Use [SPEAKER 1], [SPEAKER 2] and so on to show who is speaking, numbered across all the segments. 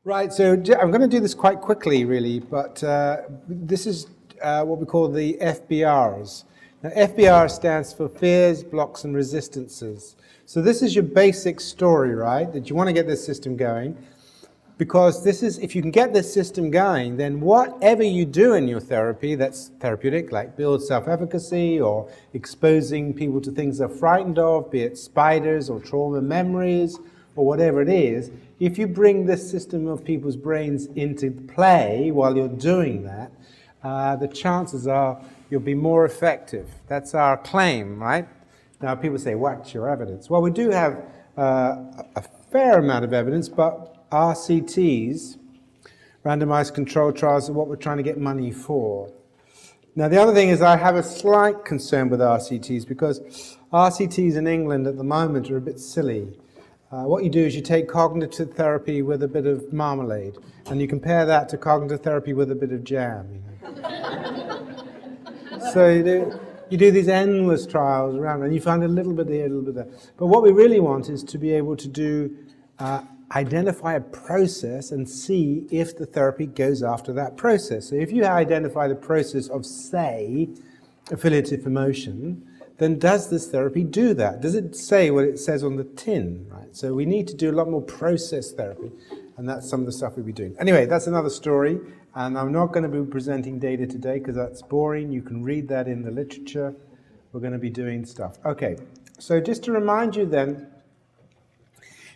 [SPEAKER 1] Right, so I'm going to do this quite quickly, really, but this is what we call the FBRs. Now, FBR stands for fears, blocks, and resistances. So this is your basic story, right, that you want to get this system going. Because this is, if you can get this system going, then whatever you do in your therapy that's therapeutic, like build self-efficacy or exposing people to things they're frightened of, be it spiders or trauma memories or whatever it is, if you bring this system of people's brains into play while you're doing that, the chances are you'll be more effective. That's our claim, right? Now people say, what's your evidence? Well, we do have a fair amount of evidence, but RCTs, randomized controlled trials, are what we're trying to get money for. Now the other thing is I have a slight concern with RCTs because RCTs in England at the moment are a bit silly. What you do is you take cognitive therapy with a bit of marmalade and you compare that to cognitive therapy with a bit of jam. So you do these endless trials around and you find a little bit here, a little bit there. But what we really want is to be able to do identify a process and see if the therapy goes after that process. So if you identify the process of, say, affiliative emotion, then does this therapy do that? Does it say what it says on the tin, right? So we need to do a lot more process therapy, and that's some of the stuff we'll be doing. Anyway, that's another story, and I'm not going to be presenting data today because that's boring. You can read that in the literature. We're going to be doing stuff. Okay, so just to remind you then,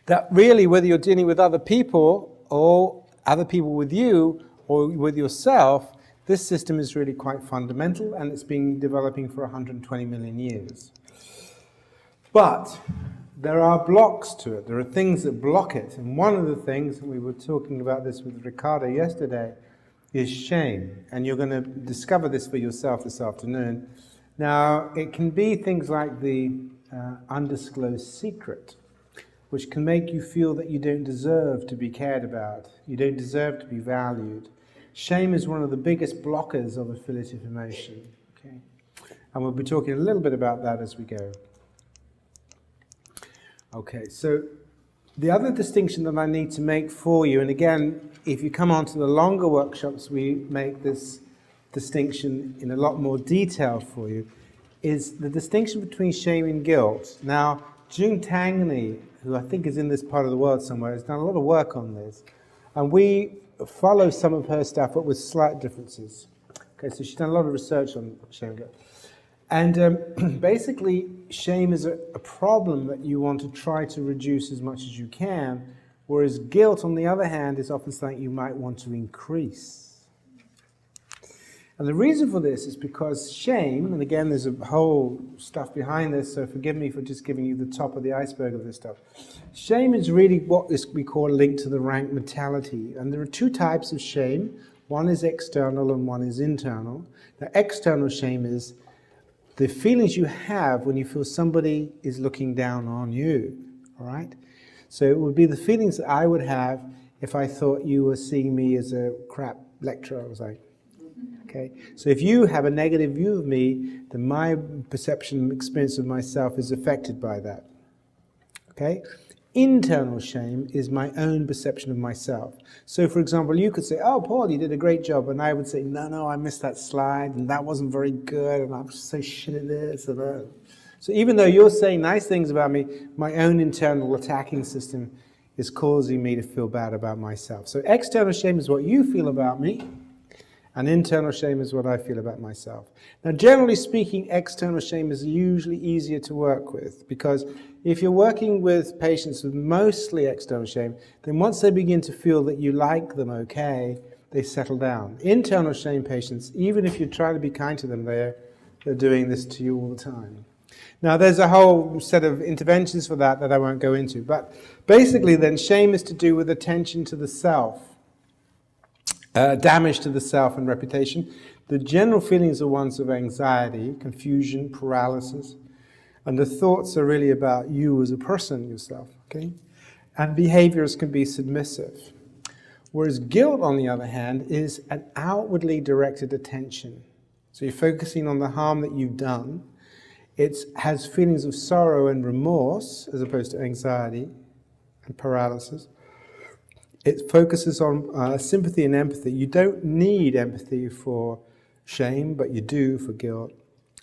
[SPEAKER 1] that really, whether you're dealing with other people or other people with you or with yourself, this system is really quite fundamental and it's been developing for 120 million years. But there are blocks to it. There are things that block it. And one of the things, and we were talking about this with Ricardo yesterday, is shame. And you're going to discover this for yourself this afternoon. Now, it can be things like the undisclosed secret, which can make you feel that you don't deserve to be cared about. You don't deserve to be valued. Shame is one of the biggest blockers of affiliative emotion. Okay? And we'll be talking a little bit about that as we go. Okay, so the other distinction that I need to make for you, and again, if you come on to the longer workshops, we make this distinction in a lot more detail for you, is the distinction between shame and guilt. Now, June Tangney, who I think is in this part of the world somewhere, has done a lot of work on this. And we follow some of her stuff, but with slight differences. Okay, so she's done a lot of research on shame and guilt. And basically, shame is a problem that you want to try to reduce as much as you can, whereas guilt, on the other hand, is often something you might want to increase. And the reason for this is because shame, and again, there's a whole stuff behind this, so forgive me for just giving you the top of the iceberg of this stuff. Shame is really what we call linked to the rank mentality. And there are two types of shame. One is external and one is internal. Now, external shame is the feelings you have when you feel somebody is looking down on you, all right? So it would be the feelings that I would have if I thought you were seeing me as a crap lecturer. I was like, okay, so if you have a negative view of me, then my perception and experience of myself is affected by that. Okay? Internal shame is my own perception of myself. So for example, you could say, oh, Paul, you did a great job. And I would say, no, I missed that slide and that wasn't very good and I'm so shit at this and that. So even though you're saying nice things about me, my own internal attacking system is causing me to feel bad about myself. So external shame is what you feel about me. And internal shame is what I feel about myself. Now, generally speaking, external shame is usually easier to work with because if you're working with patients with mostly external shame, then once they begin to feel that you like them okay, they settle down. Internal shame patients, even if you try to be kind to them, they're doing this to you all the time. Now, there's a whole set of interventions for that I won't go into. But basically, then, shame is to do with attention to the self. Damage to the self and reputation. The general feelings are ones of anxiety, confusion, paralysis, and the thoughts are really about you as a person, yourself, okay? And behaviors can be submissive. Whereas guilt, on the other hand, is an outwardly directed attention. So you're focusing on the harm that you've done. It has feelings of sorrow and remorse, as opposed to anxiety and paralysis. It focuses on sympathy and empathy. You don't need empathy for shame, but you do for guilt.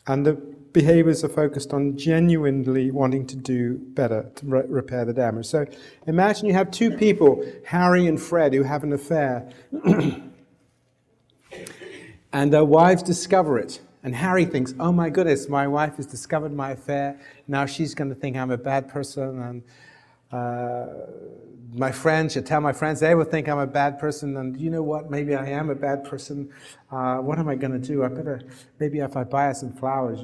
[SPEAKER 1] And the behaviors are focused on genuinely wanting to do better, to repair the damage. So imagine you have two people, Harry and Fred, who have an affair, and their wives discover it. And Harry thinks, oh my goodness, my wife has discovered my affair. Now she's going to think I'm a bad person. And my friends, should tell my friends, they will think I'm a bad person. And you know what? Maybe I am a bad person. What am I going to do? I better, maybe if I buy her some flowers,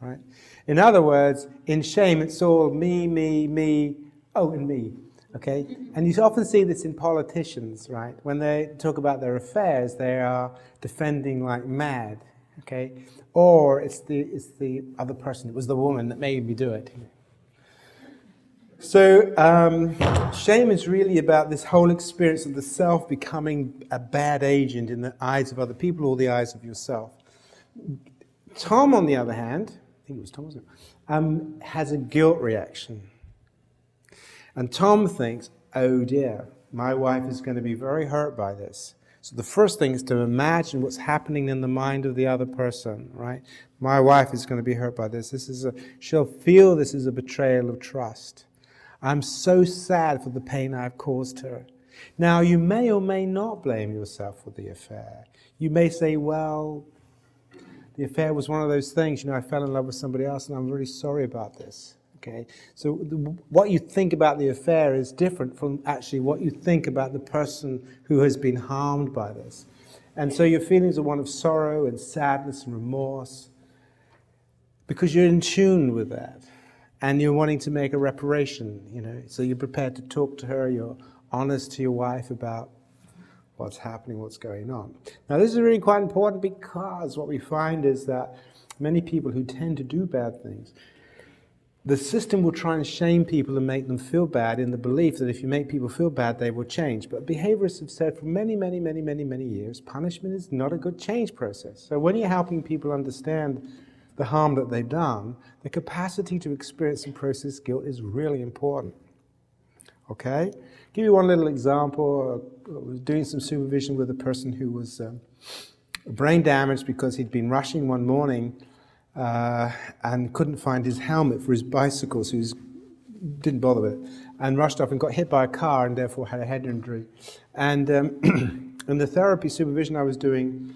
[SPEAKER 1] right? In other words, in shame, it's all me, and me. Okay? And you often see this in politicians, right? When they talk about their affairs, they are defending like mad, okay? Or it's the other person, it was the woman that made me do it. So shame is really about this whole experience of the self becoming a bad agent in the eyes of other people or the eyes of yourself. Tom, on the other hand, I think it was Tom, wasn't it? Has a guilt reaction. And Tom thinks, oh dear, my wife is going to be very hurt by this. So the first thing is to imagine what's happening in the mind of the other person, right? My wife is going to be hurt by this. She'll feel this is a betrayal of trust. I'm so sad for the pain I've caused her. Now, you may or may not blame yourself for the affair. You may say, well, the affair was one of those things, I fell in love with somebody else and I'm really sorry about this. Okay, so what you think about the affair is different from actually what you think about the person who has been harmed by this. And so your feelings are one of sorrow and sadness and remorse because you're in tune with that. And you're wanting to make a reparation, So you're prepared to talk to her, you're honest to your wife about what's happening, what's going on. Now this is really quite important because what we find is that many people who tend to do bad things, the system will try and shame people and make them feel bad in the belief that if you make people feel bad, they will change. But behaviorists have said for many, many, many, many, many years, punishment is not a good change process. So when you're helping people understand the harm that they've done, the capacity to experience and process guilt is really important. Okay? Give you one little example. I was doing some supervision with a person who was brain damaged because he'd been rushing one morning and couldn't find his helmet for his bicycle, so he didn't bother with it, and rushed off and got hit by a car and therefore had a head injury. And in the therapy supervision I was doing,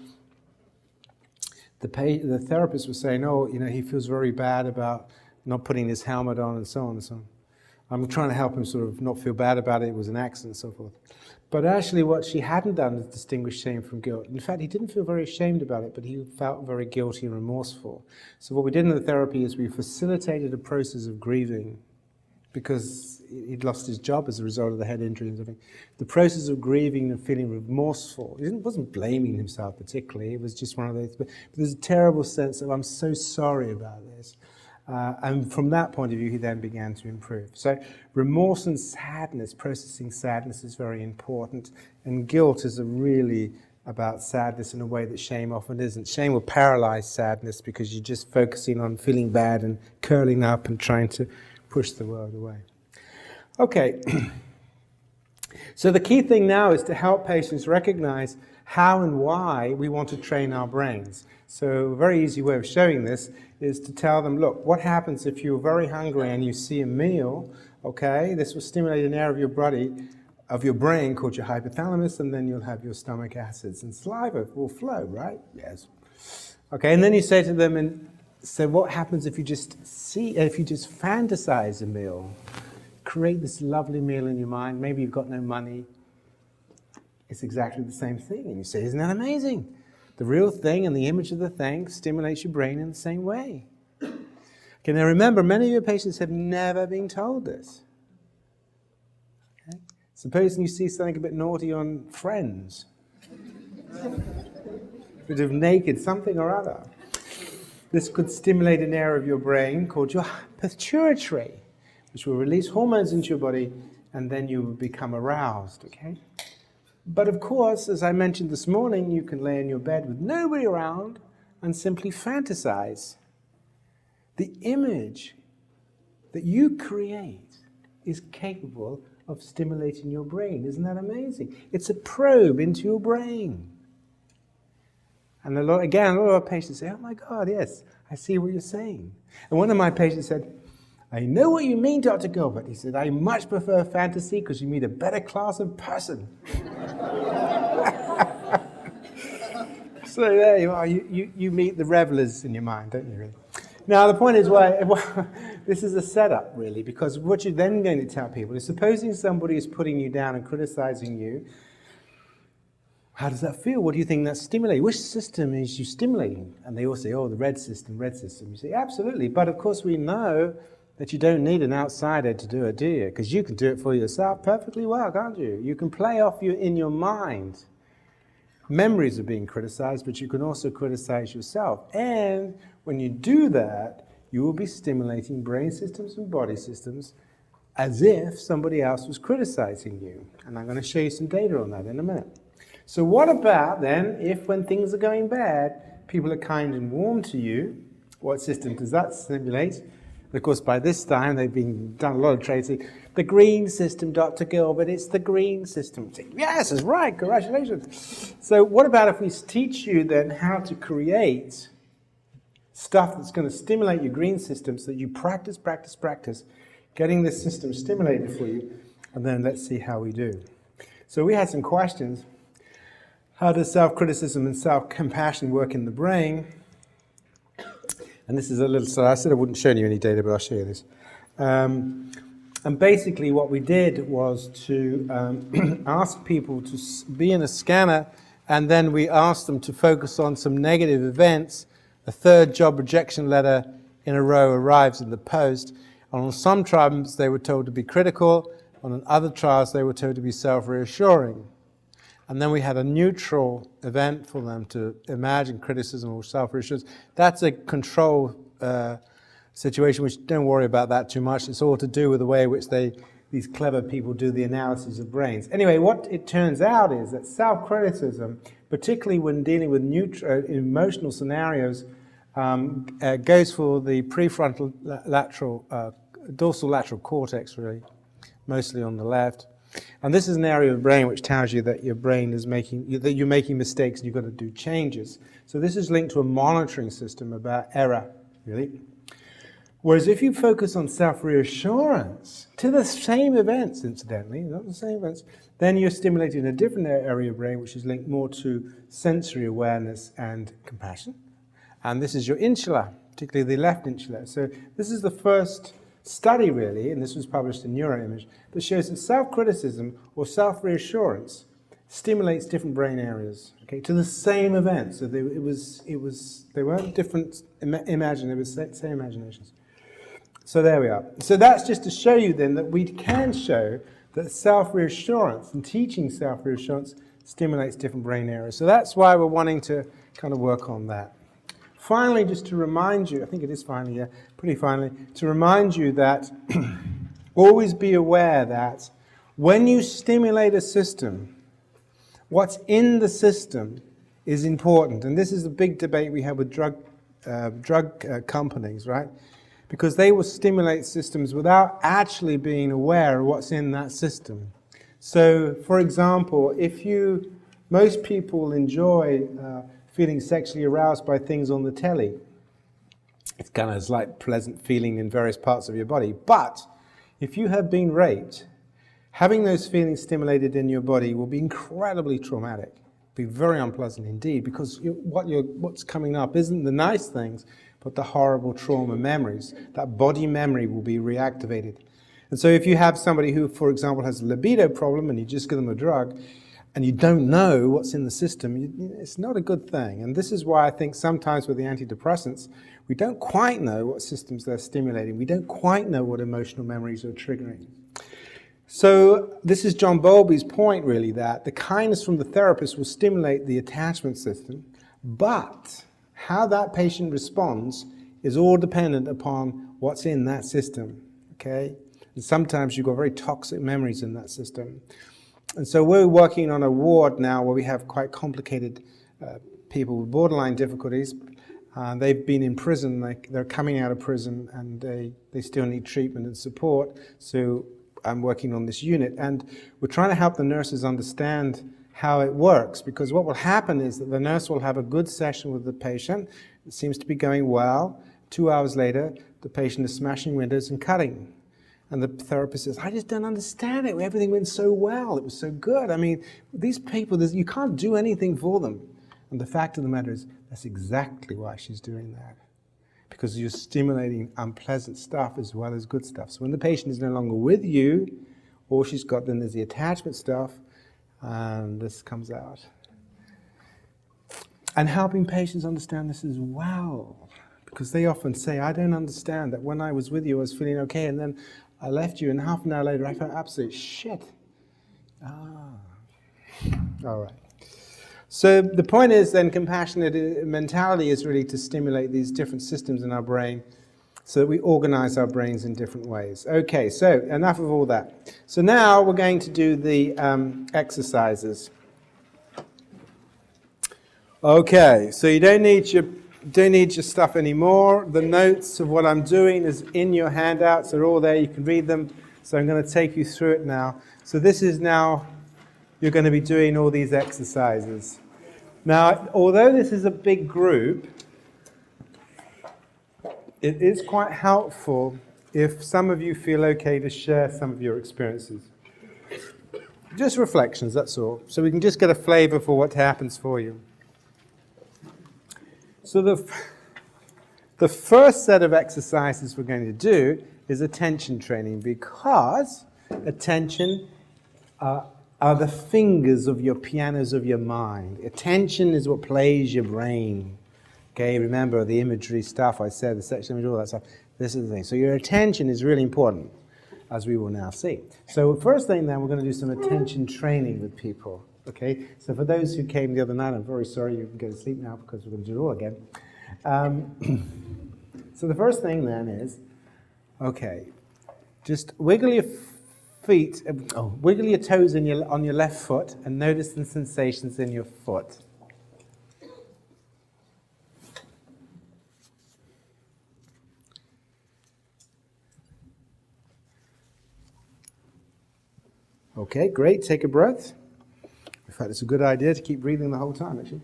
[SPEAKER 1] the therapist was saying, he feels very bad about not putting his helmet on and so on and so on. I'm trying to help him sort of not feel bad about it was an accident and so forth. But actually what she hadn't done is distinguish shame from guilt. In fact, he didn't feel very ashamed about it, but he felt very guilty and remorseful. So what we did in the therapy is we facilitated a process of grieving because he'd lost his job as a result of the head injury and everything. The process of grieving and feeling remorseful. He wasn't blaming himself particularly. It was just one of those. But there's a terrible sense of, I'm so sorry about this. And from that point of view, he then began to improve. So remorse and sadness, processing sadness is very important. And guilt is really about sadness in a way that shame often isn't. Shame will paralyze sadness because you're just focusing on feeling bad and curling up and trying to push the world away. Okay. So the key thing now is to help patients recognize how and why we want to train our brains. So a very easy way of showing this is to tell them, look, what happens if you're very hungry and you see a meal, okay? This will stimulate an area of your body, of your brain called your hypothalamus, and then you'll have your stomach acids and saliva will flow, right? Yes. Okay, and then you say to them, and so what happens if you just fantasize a meal? Create this lovely meal in your mind. Maybe you've got no money. It's exactly the same thing. And you say, isn't that amazing? The real thing and the image of the thing stimulates your brain in the same way. Okay, now remember, many of your patients have never been told this. Okay? Suppose you see something a bit naughty on Friends. A bit of naked something or other. This could stimulate an area of your brain called your pituitary, which will release hormones into your body, and then you will become aroused, okay? But of course, as I mentioned this morning, you can lay in your bed with nobody around and simply fantasize. The image that you create is capable of stimulating your brain. Isn't that amazing? It's a probe into your brain. And a lot of our patients say, oh my God, yes, I see what you're saying. And one of my patients said, I know what you mean, Dr. Gilbert. He said, I much prefer fantasy because you meet a better class of person. So there you are. You meet the revelers in your mind, don't you, really? Now, the point is, this is a setup, really, because what you're then going to tell people is, supposing somebody is putting you down and criticizing you, how does that feel? What do you think that's stimulating? Which system is you stimulating? And they all say, oh, the red system. You say, absolutely. But of course we know that you don't need an outsider to do it, do you? Because you can do it for yourself perfectly well, can't you? You can play off in your mind memories of being criticized, but you can also criticize yourself. And when you do that, you will be stimulating brain systems and body systems as if somebody else was criticizing you. And I'm going to show you some data on that in a minute. So what about then if when things are going bad, people are kind and warm to you? What system does that stimulate? And of course, by this time, they've done a lot of tracing. The green system, Dr. Gilbert, it's the green system. Yes, that's right, congratulations. So what about if we teach you then how to create stuff that's going to stimulate your green system so that you practice, getting this system stimulated for you, and then let's see how we do. So we had some questions. How does self-criticism and self-compassion work in the brain? And this is a little, so I said I wouldn't show you any data, but I'll show you this. And basically what we did was to ask people to be in a scanner, and then we asked them to focus on some negative events. A third job rejection letter in a row arrives in the post. And on some trials they were told to be critical, on other trials they were told to be self-reassuring. And then we had a neutral event for them to imagine criticism or self-reassurance. That's a control situation, which don't worry about that too much. It's all to do with the way in which these clever people do the analysis of brains. Anyway, what it turns out is that self-criticism, particularly when dealing with emotional scenarios, goes for the prefrontal dorsal lateral cortex, really, mostly on the left. And this is an area of the brain which tells you that your brain is that you're making mistakes and you've got to do changes. So this is linked to a monitoring system about error, really. Whereas if you focus on self-reassurance to the same events, incidentally, not the same events, then you're stimulating a different area of the brain which is linked more to sensory awareness and compassion. And this is your insula, particularly the left insula. So this is the first study, really, and this was published in Neuroimage, that shows that self-criticism or self-reassurance stimulates different brain areas, okay, to the same event. So they weren't different they were same imaginations. So there we are. So that's just to show you then that we can show that self-reassurance and teaching self-reassurance stimulates different brain areas. So that's why we're wanting to kind of work on that. Finally, just to remind you, I think it is finally, yeah, pretty finally, to remind you that always be aware that when you stimulate a system, what's in the system is important. And this is the big debate we have with drug companies, right? Because they will stimulate systems without actually being aware of what's in that system. So, for example, most people enjoy feeling sexually aroused by things on the telly. It's kind of like pleasant feeling in various parts of your body. But if you have been raped, having those feelings stimulated in your body will be incredibly traumatic. Be very unpleasant indeed, because what's coming up isn't the nice things, but the horrible trauma memories. That body memory will be reactivated. And so if you have somebody who, for example, has a libido problem and you just give them a drug, and you don't know what's in the system, it's not a good thing. And this is why I think sometimes with the antidepressants, we don't quite know what systems they're stimulating. We don't quite know what emotional memories are triggering. So this is John Bowlby's point, really, that the kindness from the therapist will stimulate the attachment system, but how that patient responds is all dependent upon what's in that system, okay? And sometimes you've got very toxic memories in that system. And so we're working on a ward now where we have quite complicated people with borderline difficulties. They've been in prison, they're coming out of prison, and they still need treatment and support. So I'm working on this unit, and we're trying to help the nurses understand how it works, because what will happen is that the nurse will have a good session with the patient. It seems to be going well. 2 hours later, the patient is smashing windows and cutting. And the therapist says, I just don't understand it. Everything went so well. It was so good. I mean, these people, you can't do anything for them. And the fact of the matter is, that's exactly why she's doing that. Because you're stimulating unpleasant stuff as well as good stuff. So when the patient is no longer with you, all she's got then is the attachment stuff, and this comes out. And helping patients understand this as well. Because they often say, I don't understand that when I was with you, I was feeling okay, and then I left you, and half an hour later, I felt absolute shit. All right. So the point is then, compassionate mentality is really to stimulate these different systems in our brain so that we organize our brains in different ways. Okay, so enough of all that. So now we're going to do the exercises. Okay, so you don't need your stuff anymore. The notes of what I'm doing is in your handouts. They're all there. You can read them. So I'm going to take you through it now. So this is now, you're going to be doing all these exercises. Now, although this is a big group, it is quite helpful if some of you feel okay to share some of your experiences. Just reflections, that's all. So we can just get a flavor for what happens for you. So the first set of exercises we're going to do is attention training, because attention are the fingers of your pianos of your mind. Attention is what plays your brain. Okay, remember the imagery stuff I said, the section image, all that stuff. This is the thing. So your attention is really important, as we will now see. So first thing then, we're going to do some attention training with people. Okay, so for those who came the other night, I'm very sorry you can go to sleep now because we're going to do it all again. So the first thing then is, okay, just wiggle your feet, wiggle your toes on your left foot and notice the sensations in your foot. Okay, great, take a breath. In fact, it's a good idea to keep breathing the whole time, actually.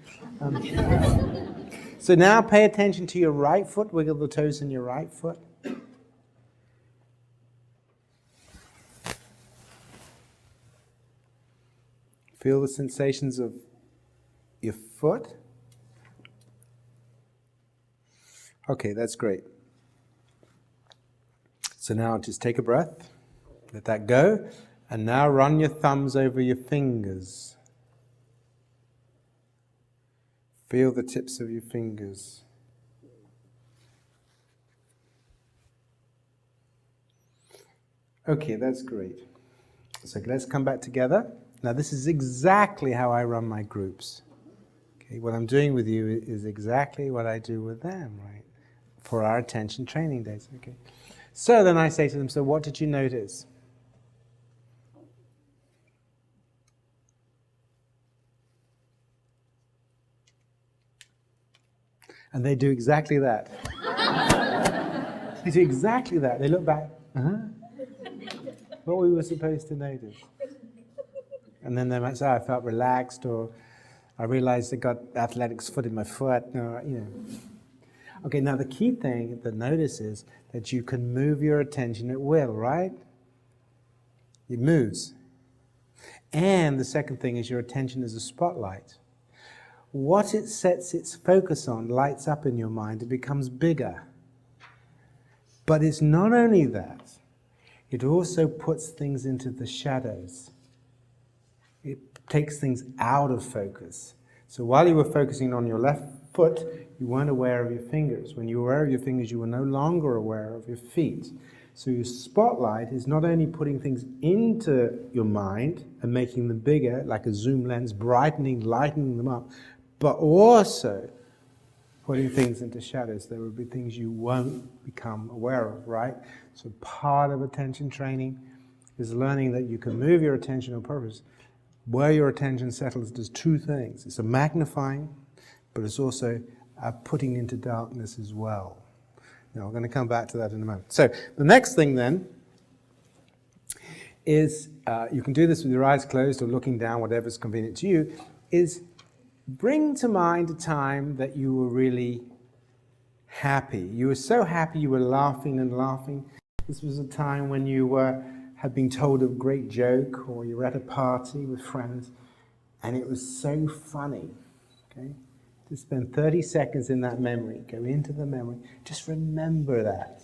[SPEAKER 1] So now pay attention to your right foot. Wiggle the toes in your right foot. Feel the sensations of your foot. Okay, that's great. So now just take a breath. Let that go. And now run your thumbs over your fingers. Feel the tips of your fingers. Okay, that's great. So let's come back together. Now this is exactly how I run my groups. Okay, what I'm doing with you is exactly what I do with them, right? For our attention training days. Okay. So then I say to them, so what did you notice? And they do exactly that. They do exactly that. They look back, what we were supposed to notice. And then they might say, I felt relaxed, or I realized I got athletics foot in my foot, or, you know. Okay, now the key thing to notice is that you can move your attention at will, right? It moves. And the second thing is your attention is a spotlight. What it sets its focus on lights up in your mind, it becomes bigger. But it's not only that, it also puts things into the shadows. It takes things out of focus. So while you were focusing on your left foot, you weren't aware of your fingers. When you were aware of your fingers, you were no longer aware of your feet. So your spotlight is not only putting things into your mind and making them bigger, like a zoom lens, brightening, lightening them up, but also putting things into shadows. There will be things you won't become aware of, right? So part of attention training is learning that you can move your attention on purpose. Where your attention settles does two things. It's a magnifying, but it's also a putting into darkness as well. Now, we're going to come back to that in a moment. So the next thing then is, you can do this with your eyes closed or looking down, whatever's convenient to you, is bring to mind a time that you were really happy. You were so happy you were laughing and laughing. This was a time when you had been told a great joke, or you were at a party with friends, and it was so funny. Okay? To spend 30 seconds in that memory, go into the memory, just remember that.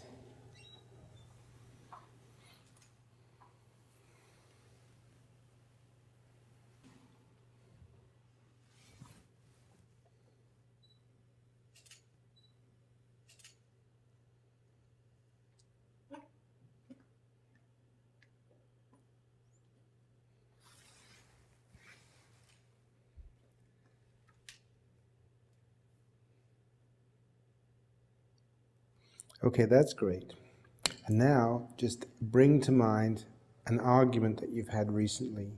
[SPEAKER 1] Okay, that's great. And now, just bring to mind an argument that you've had recently.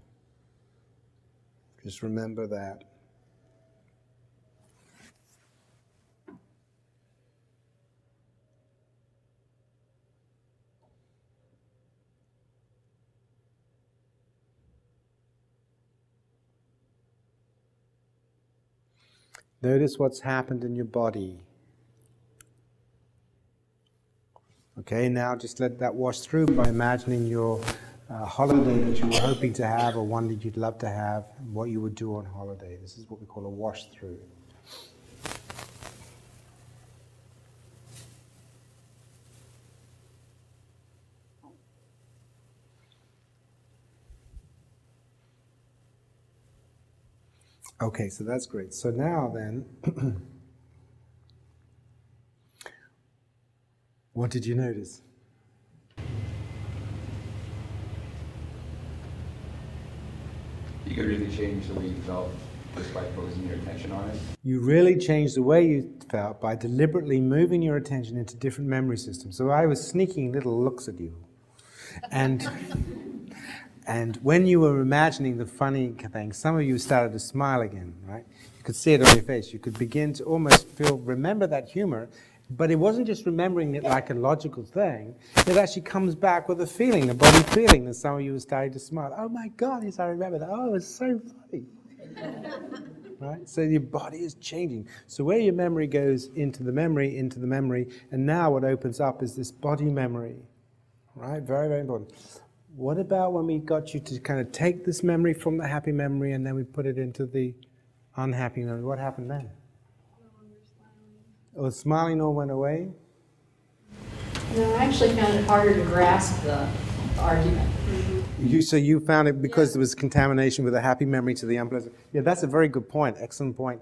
[SPEAKER 1] Just remember that. Notice what's happened in your body. Okay, now just let that wash through by imagining your holiday that you were hoping to have, or one that you'd love to have, and what you would do on holiday. This is what we call a wash through. Okay, so that's great. So now then, what did you notice?
[SPEAKER 2] You could really change the way you felt just by focusing your attention on it.
[SPEAKER 1] You really changed the way you felt by deliberately moving your attention into different memory systems. So I was sneaking little looks at you. And when you were imagining the funny thing, some of you started to smile again, right? You could see it on your face. You could begin to almost remember that humor, but it wasn't just remembering it like a logical thing. It actually comes back with a feeling, a body feeling, and some of you were starting to smile. Oh my God, yes, I remember that. Oh, it was so funny. Right? So your body is changing. So where your memory goes into the memory, and now what opens up is this body memory. Right? Very, very important. What about when we got you to kind of take this memory from the happy memory and then we put it into the unhappy memory? What happened then? Oh, the smiling all went away?
[SPEAKER 3] No, I actually found it harder to grasp the argument.
[SPEAKER 1] So you found it because there was contamination with a happy memory to the unpleasant. Yeah, that's a very good point. Excellent point.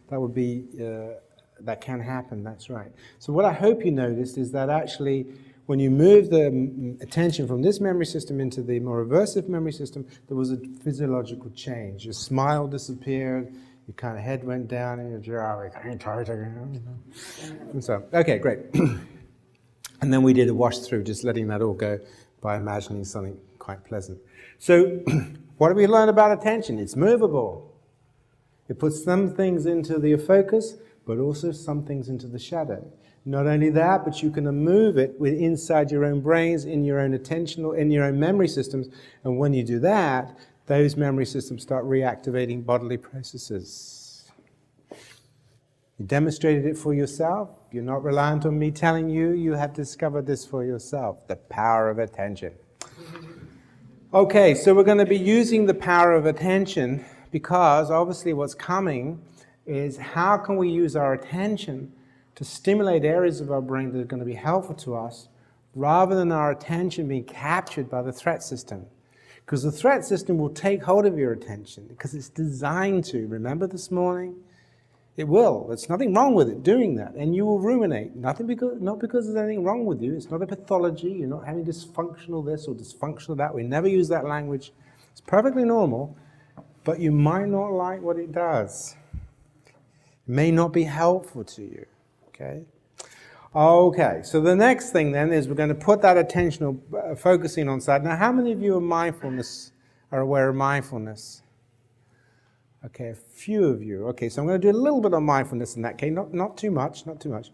[SPEAKER 1] That can happen. That's right. So what I hope you noticed is that actually, when you move the attention from this memory system into the more aversive memory system, there was a physiological change. Your smile disappeared. Your kind of head went down, and your jaw and so. Okay, great. And then we did a wash through, just letting that all go by imagining something quite pleasant. So what do we learn about attention? It's movable. It puts some things into the focus, but also some things into the shadow. Not only that, but you can move it inside your own brains, in your own attention, or in your own memory systems. And when you do that, those memory systems start reactivating bodily processes. You demonstrated it for yourself. You're not reliant on me telling you. You have discovered this for yourself, the power of attention. Okay, so we're going to be using the power of attention because obviously what's coming is how can we use our attention to stimulate areas of our brain that are going to be helpful to us rather than our attention being captured by the threat system. Because the threat system will take hold of your attention because it's designed to. Remember this morning? It will. There's nothing wrong with it doing that. And you will ruminate. Not because there's anything wrong with you. It's not a pathology. You're not having dysfunctional this or dysfunctional that. We never use that language. It's perfectly normal, but you might not like what it does. It may not be helpful to you. Okay? Okay, so the next thing then is we're going to put that attention focusing on side. Now, how many of you are aware of mindfulness? Okay, a few of you. Okay, so I'm going to do a little bit of mindfulness in that case, not too much, not too much.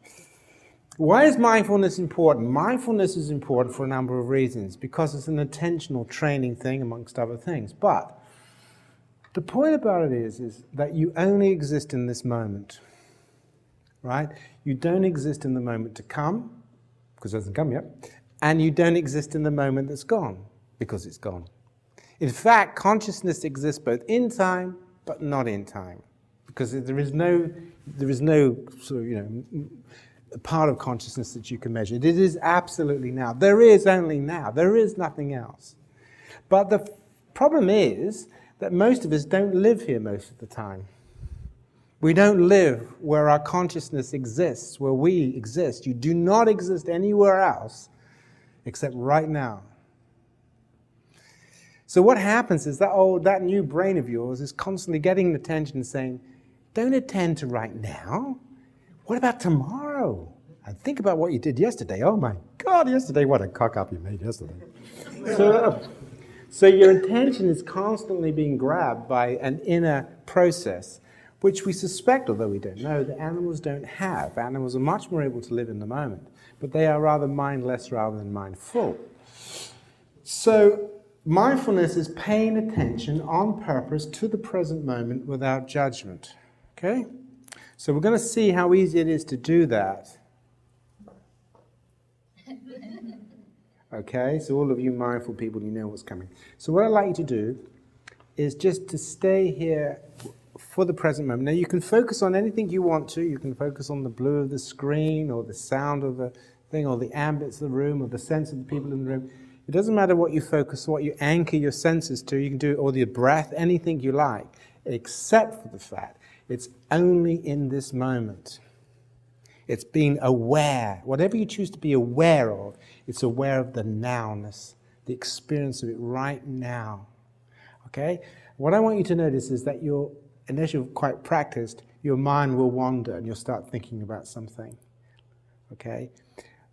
[SPEAKER 1] Why is mindfulness important? Mindfulness is important for a number of reasons, because it's an attentional training thing amongst other things. But the point about it is that you only exist in this moment, right? You don't exist in the moment to come, because it hasn't come yet, and you don't exist in the moment that's gone, because it's gone. In fact, consciousness exists both in time, but not in time, because there is no sort of, part of consciousness that you can measure. It is absolutely now. There is only now. There is nothing else. But the problem is that most of us don't live here most of the time. We don't live where our consciousness exists, where we exist. You do not exist anywhere else except right now. So what happens is that new brain of yours is constantly getting attention and saying, don't attend to right now. What about tomorrow? And think about what you did yesterday. Oh my God, yesterday, what a cock up you made yesterday. So your attention is constantly being grabbed by an inner process, which we suspect, although we don't know, that animals don't have. Animals are much more able to live in the moment, but they are rather mindless rather than mindful. So mindfulness is paying attention on purpose to the present moment without judgment. Okay? So we're going to see how easy it is to do that. Okay, so all of you mindful people, you know what's coming. So what I'd like you to do is just to stay here for the present moment. Now you can focus on anything you want to. You can focus on the blue of the screen, or the sound of the thing, or the ambience of the room, or the sense of the people in the room. It doesn't matter what you focus, what you anchor your senses to. You can do, or the breath, anything you like, except for the fact it's only in this moment. It's being aware. Whatever you choose to be aware of, it's aware of the nowness, the experience of it right now. Okay? What I want you to notice is that unless you're quite practiced, your mind will wander and you'll start thinking about something. Okay?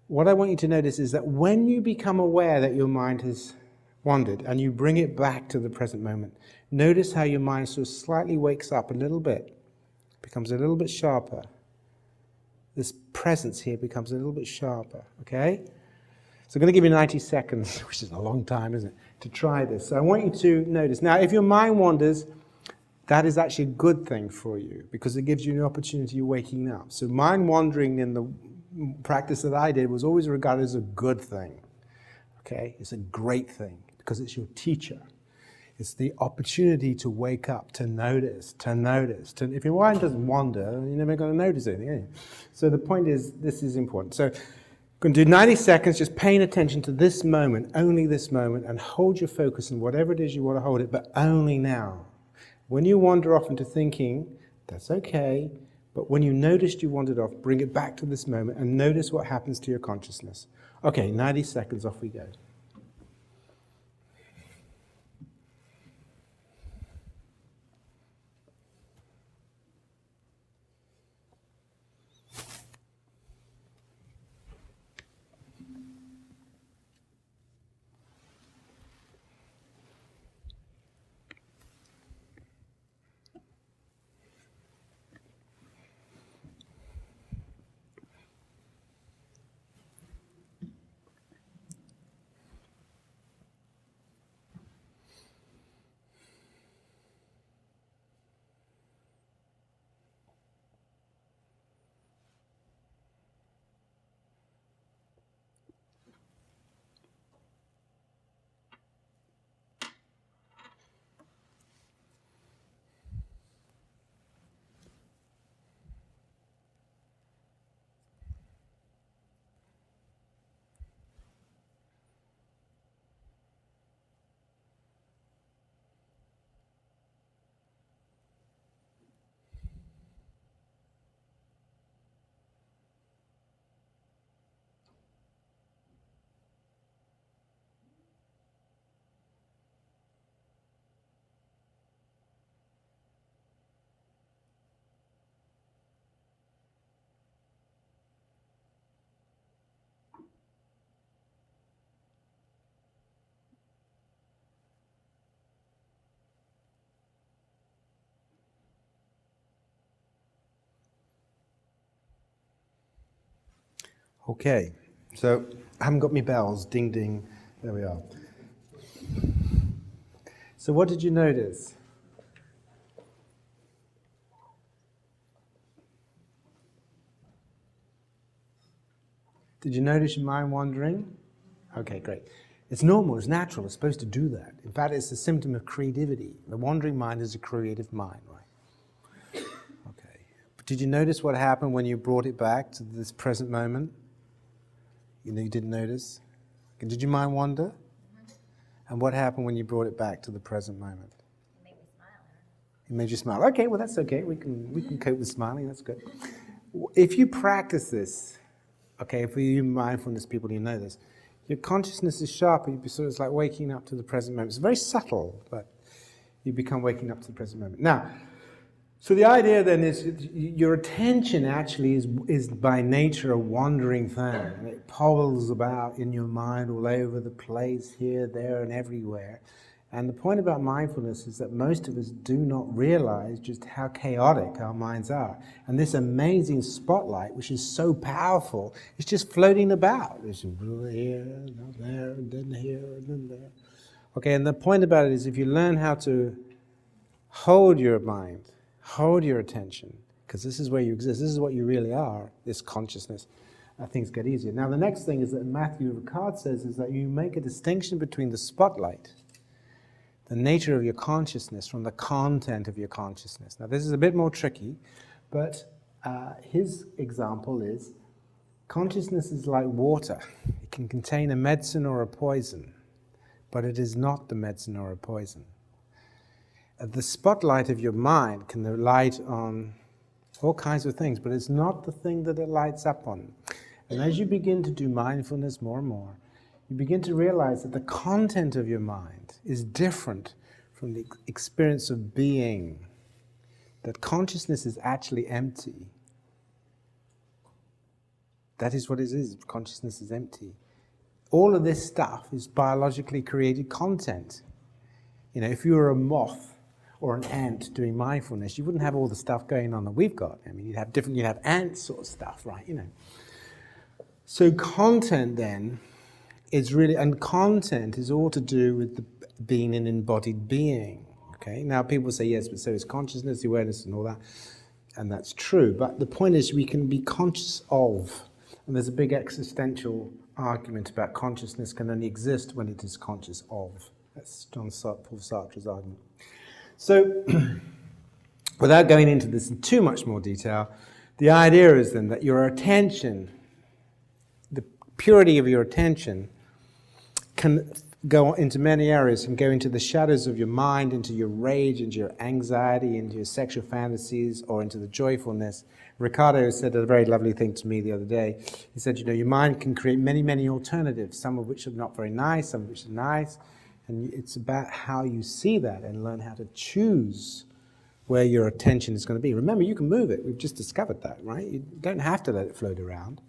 [SPEAKER 1] What I want you to notice is that when you become aware that your mind has wandered and you bring it back to the present moment, notice how your mind sort of slightly wakes up a little bit, becomes a little bit sharper. This presence here becomes a little bit sharper, okay? So I'm going to give you 90 seconds, which is a long time, isn't it, to try this. So I want you to notice. Now, if your mind wanders, that is actually a good thing for you, because it gives you an opportunity of waking up. So mind wandering in the practice that I did was always regarded as a good thing, okay? It's a great thing, because it's your teacher. It's the opportunity to wake up, to notice. If your mind doesn't wander, you're never going to notice anything, are you? So the point is, this is important. So I'm going to do 90 seconds, just paying attention to this moment, only this moment, and hold your focus on whatever it is you want to hold it, but only now. When you wander off into thinking, that's okay, but when you noticed you wandered off, bring it back to this moment and notice what happens to your consciousness. Okay, 90 seconds, off we go. Okay, so I haven't got me bells. Ding, ding. There we are. So what did you notice? Did you notice your mind wandering? Okay, great. It's normal, it's natural, it's supposed to do that. In fact, it's a symptom of creativity. The wandering mind is a creative mind, right? Okay. But did you notice what happened when you brought it back to this present moment? You know, you didn't notice? Okay, did your mind wander? And what happened when you brought it back to the present moment?
[SPEAKER 4] It made me smile.
[SPEAKER 1] It made you smile. Okay, well that's okay. We can cope with smiling. That's good. If you practice this, okay, for you mindfulness people, you know this. Your consciousness is sharper. You sort of it's like waking up to the present moment. It's very subtle, but you become waking up to the present moment. Now, so the idea then is your attention actually is by nature a wandering thing. And it povels about in your mind all over the place, here, there, and everywhere. And the point about mindfulness is that most of us do not realize just how chaotic our minds are. And this amazing spotlight, which is so powerful, is just floating about. It's here, and there, and then here, and then there. Okay, and the point about it is if you learn how to hold your mind, hold your attention, because this is where you exist, this is what you really are, this consciousness, things get easier. Now the next thing is that Matthew Ricard says is that you make a distinction between the spotlight, the nature of your consciousness, from the content of your consciousness. Now this is a bit more tricky, but his example is consciousness is like water. It can contain a medicine or a poison, but it is not the medicine or a poison. The spotlight of your mind can light on all kinds of things, but it's not the thing that it lights up on. And as you begin to do mindfulness more and more, you begin to realize that the content of your mind is different from the experience of being, that consciousness is actually empty. That is what it is. Consciousness is empty. All of this stuff is biologically created content. You know, if you were a moth or an ant doing mindfulness, you wouldn't have all the stuff going on that we've got. I mean, you'd have ant sort of stuff, right? You know. So content then is really, and content is all to do with being an embodied being. Okay. Now people say yes, but so is consciousness, awareness, and all that, and that's true. But the point is, we can be conscious of, and there's a big existential argument about consciousness can only exist when it is conscious of. That's Paul Sartre's argument. So, without going into this in too much more detail, the idea is then that your attention, the purity of your attention, can go into many areas, can go into the shadows of your mind, into your rage, into your anxiety, into your sexual fantasies, or into the joyfulness. Ricardo said a very lovely thing to me the other day. He said, you know, your mind can create many, many alternatives, some of which are not very nice, some of which are nice, and it's about how you see that and learn how to choose where your attention is going to be. Remember, you can move it. We've just discovered that, right? You don't have to let it float around.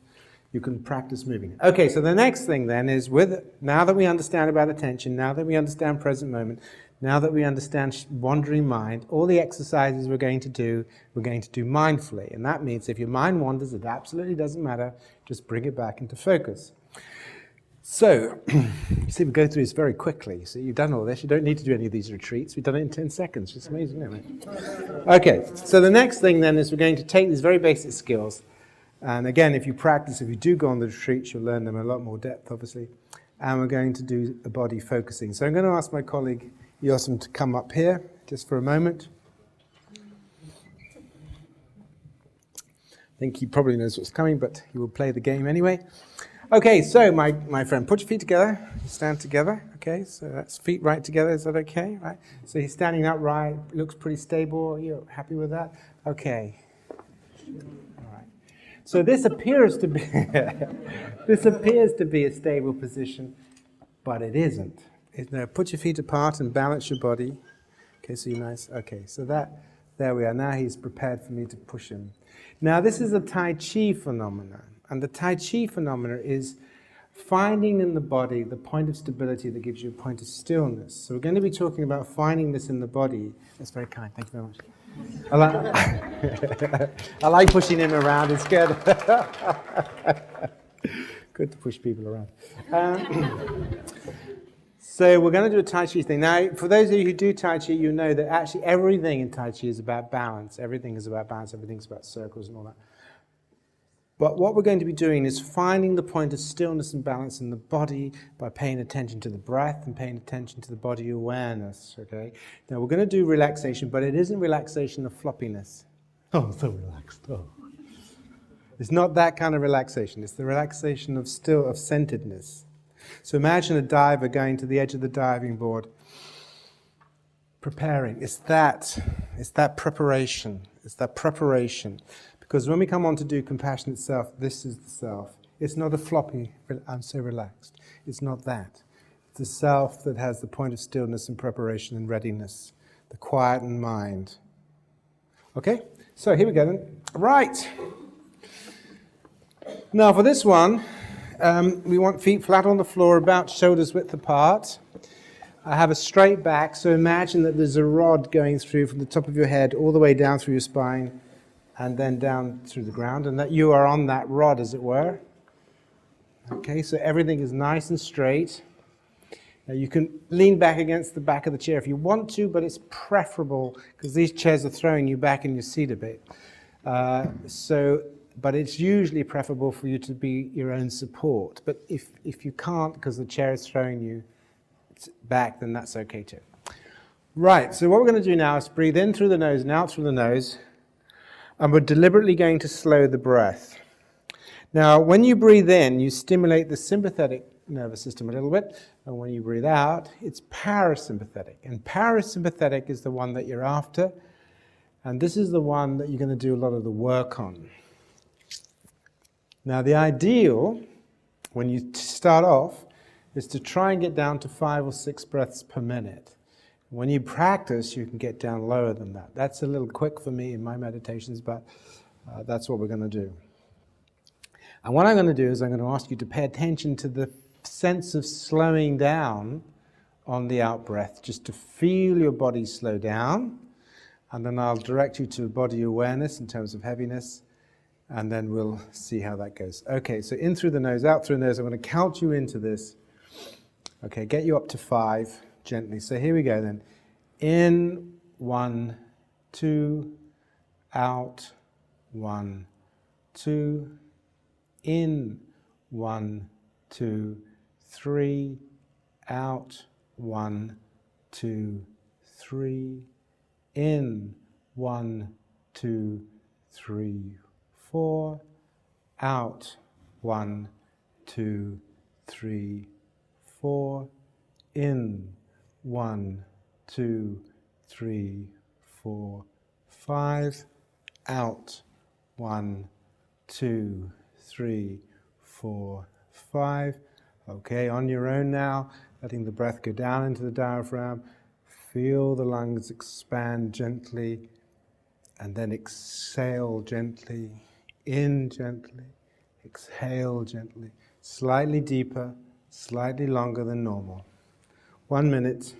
[SPEAKER 1] You can practice moving it. Okay, so the next thing then is, now that we understand about attention, now that we understand present moment, now that we understand wandering mind, all the exercises we're going to do mindfully. And that means if your mind wanders, it absolutely doesn't matter, just bring it back into focus. So, you see, we go through this very quickly. So you've done all this. You don't need to do any of these retreats. We've done it in 10 seconds. It's amazing, isn't it? Okay, so the next thing then is we're going to take these very basic skills. And again, if you practice, if you do go on the retreats, you'll learn them in a lot more depth, obviously. And we're going to do a body focusing. So I'm going to ask my colleague Yossam to come up here just for a moment. I think he probably knows what's coming, but he will play the game anyway. Okay, so my friend, put your feet together. Stand together. Okay, so that's feet right together. Is that okay? Right. So he's standing upright. Looks pretty stable. You're happy with that? Okay. All right. So this appears to be a stable position, but it isn't. Now put your feet apart and balance your body. Okay, so you're nice. Okay, so there we are. Now he's prepared for me to push him. Now this is a Tai Chi phenomenon. And the Tai Chi phenomena is finding in the body the point of stability that gives you a point of stillness. So we're going to be talking about finding this in the body. That's very kind. Thank you very much. I like pushing him around. It's good. Good to push people around. So we're going to do a Tai Chi thing. Now, for those of you who do Tai Chi, you know that actually everything in Tai Chi is about balance. Everything is about balance. Everything's about circles and all that. But what we're going to be doing is finding the point of stillness and balance in the body by paying attention to the breath and paying attention to the body awareness, okay? Now, we're going to do relaxation, but it isn't relaxation of floppiness. Oh, so relaxed. Oh. It's not that kind of relaxation. It's the relaxation of centeredness. So imagine a diver going to the edge of the diving board, preparing. It's that preparation. It's that preparation. Because when we come on to do compassionate self, this is the self. It's not a floppy, I'm so relaxed. It's not that. It's the self that has the point of stillness and preparation and readiness, the quietened mind. Okay? So here we go then. Right. Now for this one, we want feet flat on the floor, about shoulders width apart. I have a straight back, so imagine that there's a rod going through from the top of your head all the way down through your spine and then down through the ground, and that you are on that rod, as it were. Okay, so everything is nice and straight. Now you can lean back against the back of the chair if you want to, but it's preferable because these chairs are throwing you back in your seat a bit. But it's usually preferable for you to be your own support. But if you can't because the chair is throwing you back, then that's okay too. Right, so what we're going to do now is breathe in through the nose and out through the nose. And we're deliberately going to slow the breath. Now, when you breathe in, you stimulate the sympathetic nervous system a little bit. And when you breathe out, it's parasympathetic. And parasympathetic is the one that you're after. And this is the one that you're going to do a lot of the work on. Now, the ideal, when you start off, is to try and get down to 5 or 6 breaths per minute. When you practice, you can get down lower than that. That's a little quick for me in my meditations, but that's what we're going to do. And what I'm going to do is I'm going to ask you to pay attention to the sense of slowing down on the out-breath, just to feel your body slow down. And then I'll direct you to body awareness in terms of heaviness. And then we'll see how that goes. Okay, so in through the nose, out through the nose. I'm going to count you into this. Okay, get you up to 5 gently. So here we go then. In, 1, 2, out, 1, 2, in, 1, 2, 3, out, 1, 2, 3, in, 1, 2, 3, 4, out, 1, 2, 3, 4, in, 1, 2, 3, 4, 5, out, 1, 2, 3, 4, 5. Okay, on your own now, letting the breath go down into the diaphragm. Feel the lungs expand gently, and then exhale gently, in gently, exhale gently, slightly deeper, slightly longer than normal. 1 minute.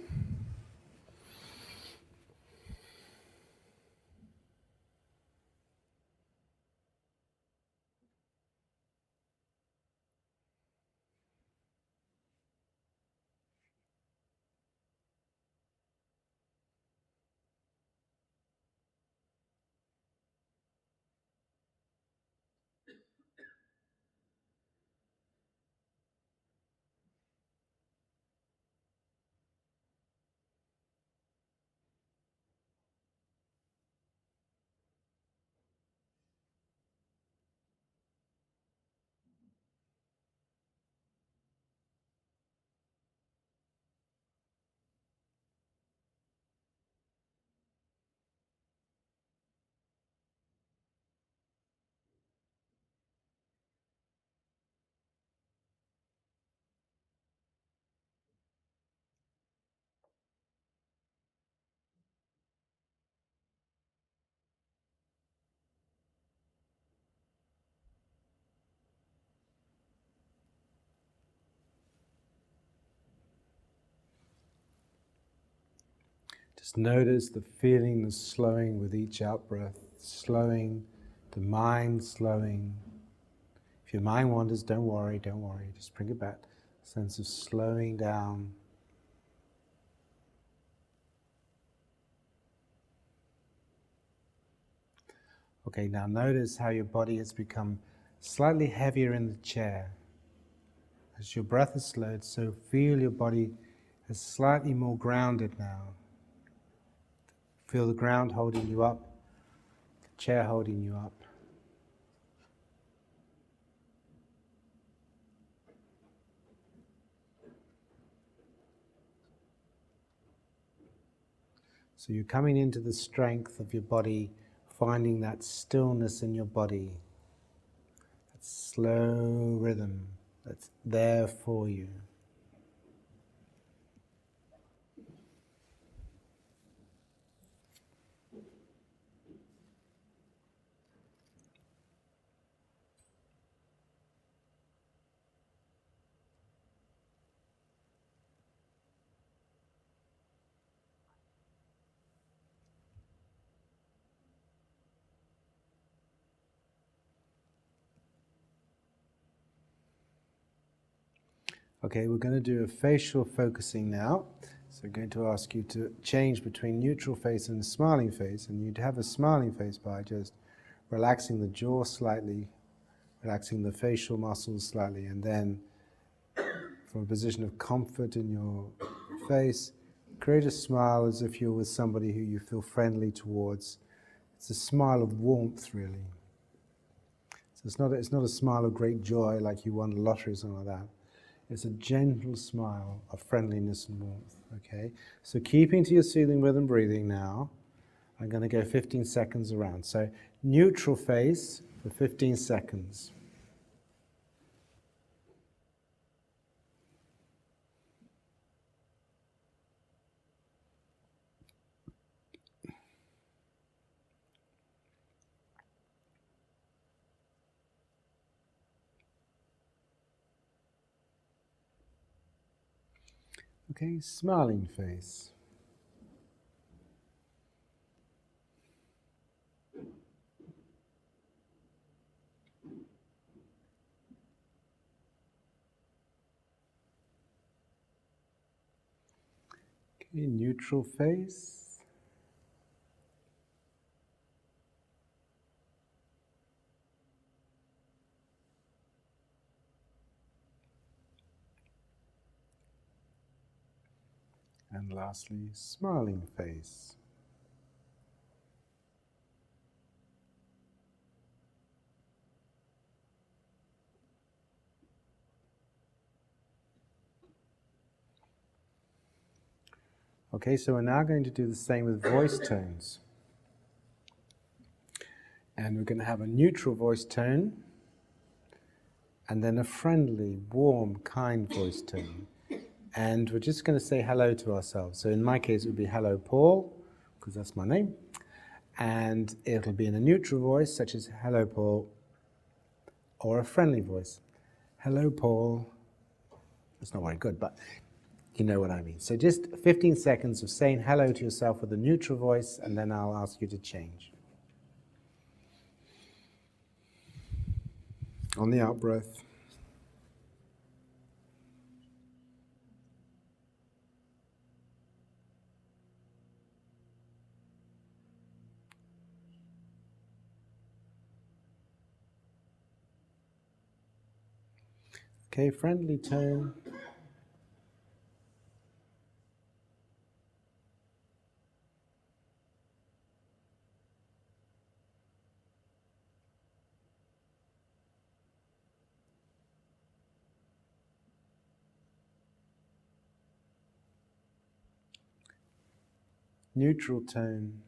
[SPEAKER 1] Just notice the feeling, the slowing with each out-breath, slowing, the mind slowing. If your mind wanders, don't worry, just bring it back. Sense of slowing down. Okay, now notice how your body has become slightly heavier in the chair. As your breath is slowed, so feel your body is slightly more grounded now. Feel the ground holding you up, the chair holding you up. So you're coming into the strength of your body, finding that stillness in your body, that slow rhythm that's there for you. Okay, we're going to do a facial focusing now. So I'm going to ask you to change between neutral face and a smiling face, and you'd have a smiling face by just relaxing the jaw slightly, relaxing the facial muscles slightly, and then from a position of comfort in your face, create a smile as if you're with somebody who you feel friendly towards. It's a smile of warmth, really. So it's not a smile of great joy like you won the lottery or something like that. It's a gentle smile of friendliness and warmth, okay? So keeping to your soothing rhythm breathing now, I'm going to go 15 seconds around. So neutral face for 15 seconds. Okay, smiling face. Okay, neutral face. And lastly, smiling face. Okay, so we're now going to do the same with voice tones. And we're going to have a neutral voice tone, and then a friendly, warm, kind voice tone. And we're just going to say hello to ourselves. So in my case, it would be hello, Paul, because that's my name. And it'll be in a neutral voice, such as hello, Paul, or a friendly voice. Hello, Paul. That's not very good, but you know what I mean. So just 15 seconds of saying hello to yourself with a neutral voice, and then I'll ask you to change. On the out breath. Okay, friendly tone. Neutral tone.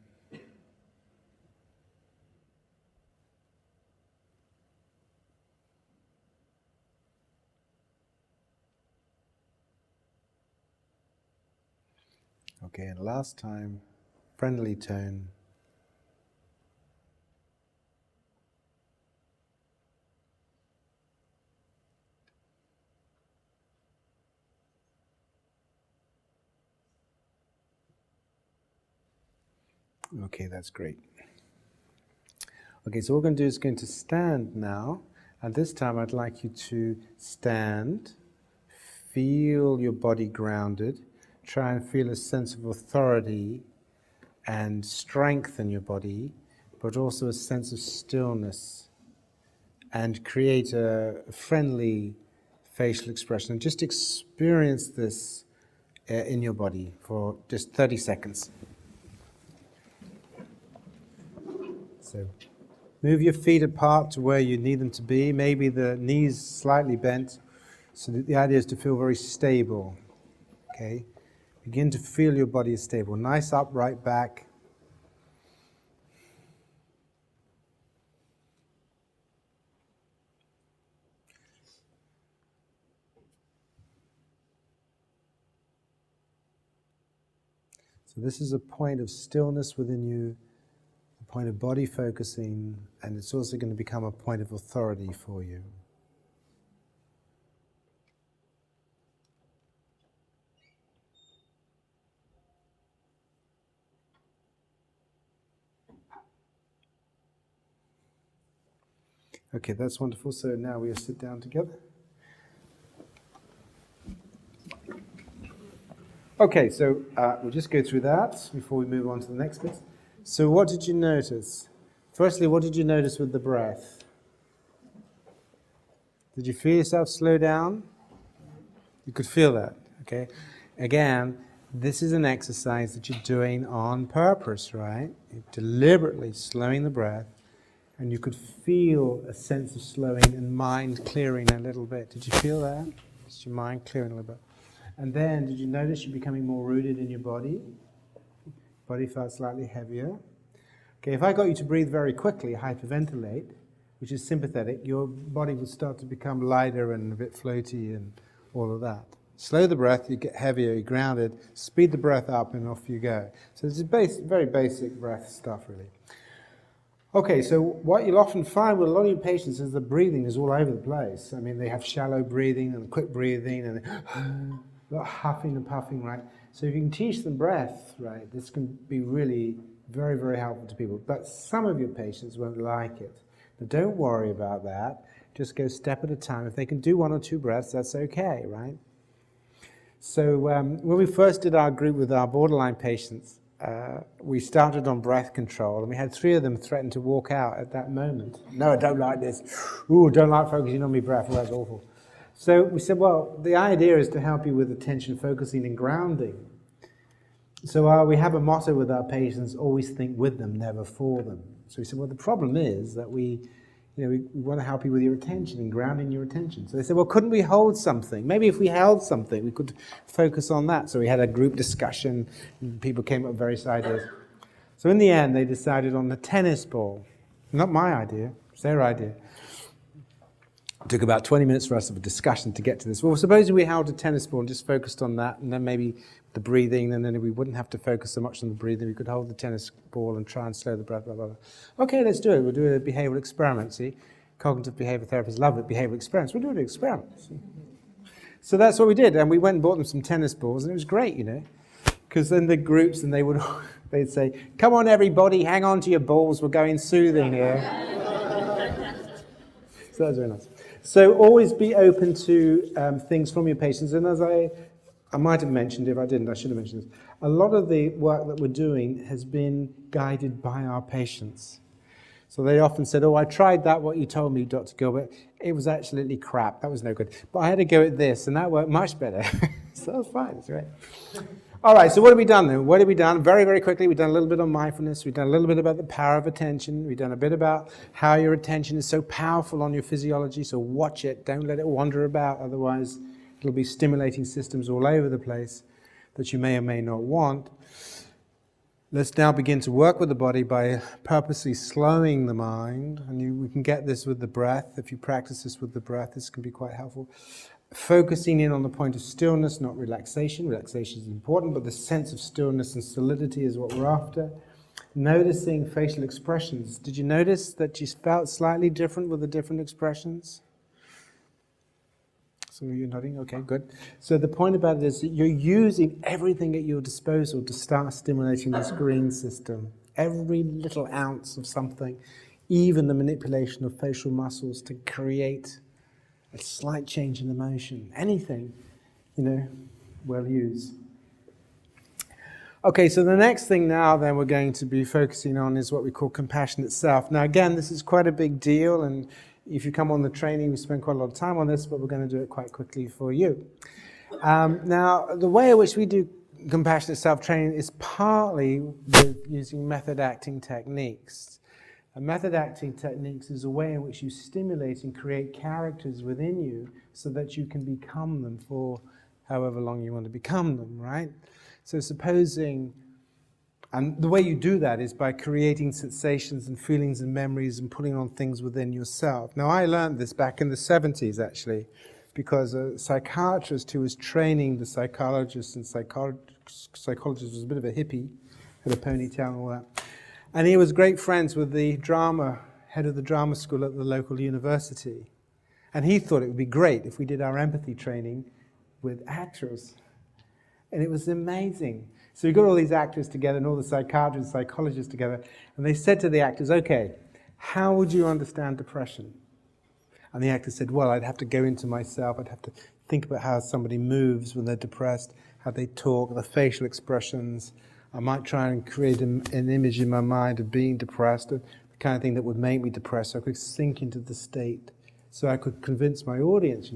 [SPEAKER 1] Okay, and last time, friendly tone. Okay, that's great. Okay, so what we're going to do is going to stand now, And this time I'd like you to stand, feel your body grounded, try and feel a sense of authority and strength in your body, but also a sense of stillness, and create a friendly facial expression. And just experience this in your body for just 30 seconds. So move your feet apart to where you need them to be, maybe the knees slightly bent, so that the idea is to feel very stable. Okay? Begin to feel your body is stable. Nice upright back. So this is a point of stillness within you, a point of body focusing, and it's also going to become a point of authority for you. Okay, that's wonderful. So now we'll sit down together. Okay, so we'll just go through that before we move on to the next bit. So what did you notice? Firstly, what did you notice with the breath? Did you feel yourself slow down? You could feel that, okay? Again, this is an exercise that you're doing on purpose, right? You're deliberately slowing the breath, and you could feel a sense of slowing and mind clearing a little bit. Did you feel that? Just your mind clearing a little bit. And then, did you notice you're becoming more rooted in your body? Body felt slightly heavier. Okay, if I got you to breathe very quickly, hyperventilate, which is sympathetic, your body would start to become lighter and a bit floaty and all of that. Slow the breath, you get heavier, you're grounded, speed the breath up and off you go. So it's very basic breath stuff, really. Okay, so what you'll often find with a lot of your patients is the breathing is all over the place. I mean, they have shallow breathing and quick breathing and a lot of huffing and puffing, right? So if you can teach them breath, right, this can be really very, very helpful to people. But some of your patients won't like it. But don't worry about that. Just go step at a time. If they can do 1 or 2 breaths, that's okay, right? So when we first did our group with our borderline patients, we started on breath control, and we had 3 of them threaten to walk out at that moment. No, I don't like this. Ooh, don't like focusing on my breath. Oh, that's awful. So we said, well, the idea is to help you with attention focusing and grounding. So we have a motto with our patients: always think with them, never for them. So we said, well, the problem is that we want to help you with your attention and grounding your attention. So they said, well, couldn't we hold something? Maybe if we held something, we could focus on that. So we had a group discussion, and people came up with various ideas. So in the end, they decided on the tennis ball. Not my idea, it's their idea. It took about 20 minutes for us of a discussion to get to this. Well, supposing we held a tennis ball and just focused on that, and then maybe the breathing, and then we wouldn't have to focus so much on the breathing. We could hold the tennis ball and try and slow the breath, blah, blah, blah. Okay, let's do it. We'll do a behavioral experiment, see? Cognitive behavior therapists love it, behavioral experiments. We'll do an experiment, see? So that's what we did, and we went and bought them some tennis balls, and it was great, because then the groups, and they'd say, come on, everybody, hang on to your balls, we're going soothing here. So that was very nice. So always be open to things from your patients. And as I might have mentioned, if I didn't, I should have mentioned this. A lot of the work that we're doing has been guided by our patients. So they often said, oh, I tried that, what you told me, Dr. Gilbert. It was absolutely crap. That was no good. But I had to go at this, and that worked much better. So that's fine. That's great. All right, so what have we done then? What have we done? Very, very quickly, we've done a little bit on mindfulness. We've done a little bit about the power of attention. We've done a bit about how your attention is so powerful on your physiology. So watch it. Don't let it wander about. Otherwise, it'll be stimulating systems all over the place that you may or may not want. Let's now begin to work with the body by purposely slowing the mind. And we can get this with the breath. If you practice this with the breath, this can be quite helpful. Focusing in on the point of stillness, not relaxation. Relaxation is important, but the sense of stillness and solidity is what we're after. Noticing facial expressions. Did you notice that you felt slightly different with the different expressions? Some of you nodding? Okay, good. So the point about it is that you're using everything at your disposal to start stimulating this green system. Every little ounce of something even the manipulation of facial muscles to create a slight change in emotion. Anything, well used. Okay, so the next thing now then we're going to be focusing on is what we call compassionate self. Now again, this is quite a big deal, and if you come on the training, we spend quite a lot of time on this, but we're going to do it quite quickly for you. Now, the way in which we do compassionate self-training is partly with using method acting techniques. And method acting techniques is a way in which you stimulate and create characters within you so that you can become them for however long you want to become them, right? So supposing, and the way you do that is by creating sensations and feelings and memories and putting on things within yourself. Now, I learned this back in the 70s, actually, because a psychiatrist who was training the psychologists and psychologist was a bit of a hippie, had a ponytail and all that. And he was great friends with the head of the drama school at the local university. And he thought it would be great if we did our empathy training with actors. And it was amazing. So we got all these actors together and all the psychiatrists, psychologists together, and they said to the actors, okay, how would you understand depression? And the actor said, well, I'd have to go into myself, I'd have to think about how somebody moves when they're depressed, how they talk, the facial expressions. I might try and create an image in my mind of being depressed, the kind of thing that would make me depressed, so I could sink into the state, so I could convince my audience,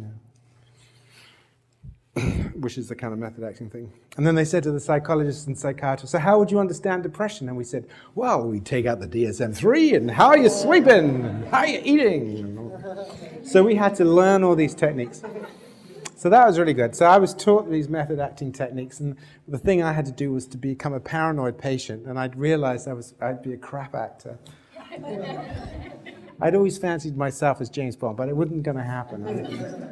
[SPEAKER 1] which is the kind of method acting thing. And then they said to the psychologists and psychiatrists, so how would you understand depression? And we said, well, we take out the DSM-3, and how are you sleeping? And how are you eating? So we had to learn all these techniques. So that was really good. So I was taught these method acting techniques, and the thing I had to do was to become a paranoid patient, and I'd realized I'd be a crap actor. I'd always fancied myself as James Bond, but it wasn't going to happen.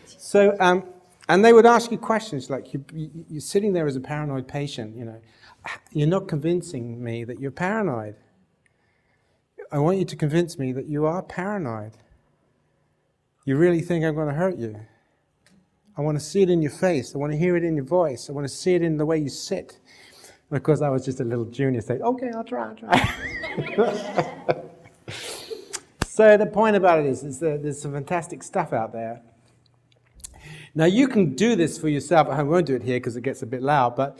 [SPEAKER 1] So, and they would ask you questions like, you're sitting there as a paranoid patient, you're not convincing me that you're paranoid. I want you to convince me that you are paranoid. You really think I'm going to hurt you? I want to see it in your face. I want to hear it in your voice. I want to see it in the way you sit. And of course, I was just a little junior saying, okay, I'll try. So the point about it is that there's some fantastic stuff out there. Now, you can do this for yourself. I won't do it here because it gets a bit loud, but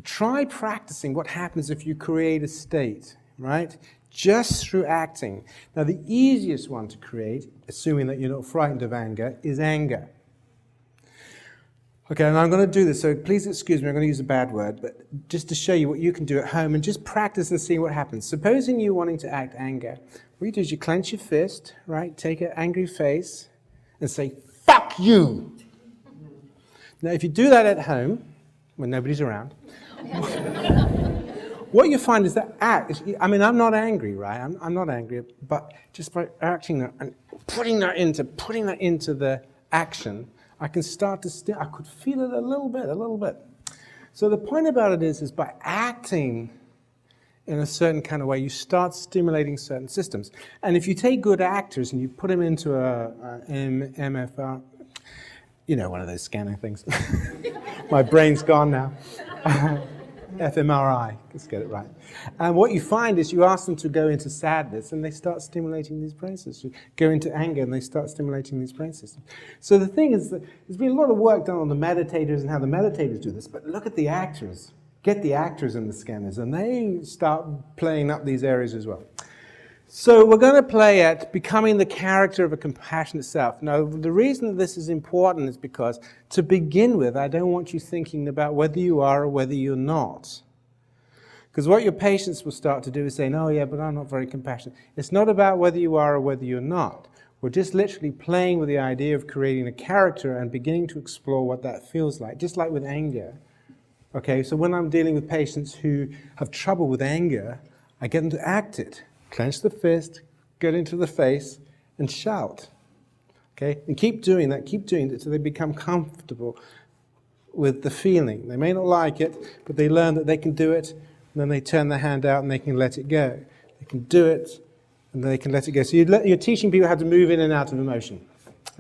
[SPEAKER 1] try practicing what happens if you create a state, right? Just through acting. Now, the easiest one to create, assuming that you're not frightened of anger, is anger. Okay, and I'm going to do this, so please excuse me, I'm going to use a bad word, but just to show you what you can do at home and just practice and see what happens. Supposing you're wanting to act anger, what you do is you clench your fist, right, take an angry face, and say, fuck you! Now, if you do that at home, when nobody's around, what you find is that I'm not angry, right? I'm not angry, but just by acting that and putting that into the action, I can start to I could feel it a little bit. So the point about it is by acting in a certain kind of way, you start stimulating certain systems. And if you take good actors and you put them into an MFR, one of those scanning things. My brain's gone now. fMRI, let's get it right. And what you find is you ask them to go into sadness and they start stimulating these brain systems. Go into anger and they start stimulating these brain systems. So the thing is that there's been a lot of work done on the meditators and how the meditators do this, but look at the actors. Get the actors in the scanners and they start playing up these areas as well. So we're going to play at becoming the character of a compassionate self. Now, the reason that this is important is because, to begin with, I don't want you thinking about whether you are or whether you're not. Because what your patients will start to do is saying, oh yeah, but I'm not very compassionate. It's not about whether you are or whether you're not. We're just literally playing with the idea of creating a character and beginning to explore what that feels like, just like with anger. Okay, so when I'm dealing with patients who have trouble with anger, I get them to act it. Clench the fist, get into the face, and shout. Okay? And keep doing that until they become comfortable with the feeling. They may not like it, but they learn that they can do it, and then they turn their hand out and they can let it go. They can do it, and they can let it go. So you're teaching people how to move in and out of emotion.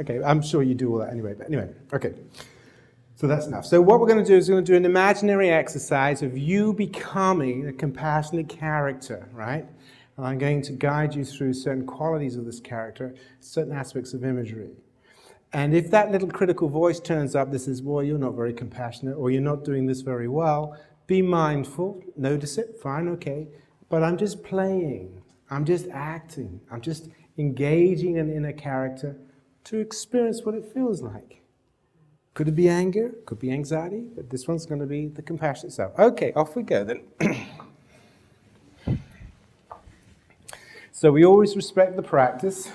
[SPEAKER 1] Okay, I'm sure you do all that anyway, but anyway, okay. So that's enough. So what we're going to do is we're going to do an imaginary exercise of you becoming a compassionate character, right? And I'm going to guide you through certain qualities of this character, certain aspects of imagery. And if that little critical voice turns up that says, boy, you're not very compassionate, or you're not doing this very well, be mindful, notice it, fine, okay. But I'm just playing, I'm just acting, I'm just engaging an inner character to experience what it feels like. Could it be anger? Could be anxiety? But this one's going to be the compassionate self. Okay, off we go then. So we always respect the practice.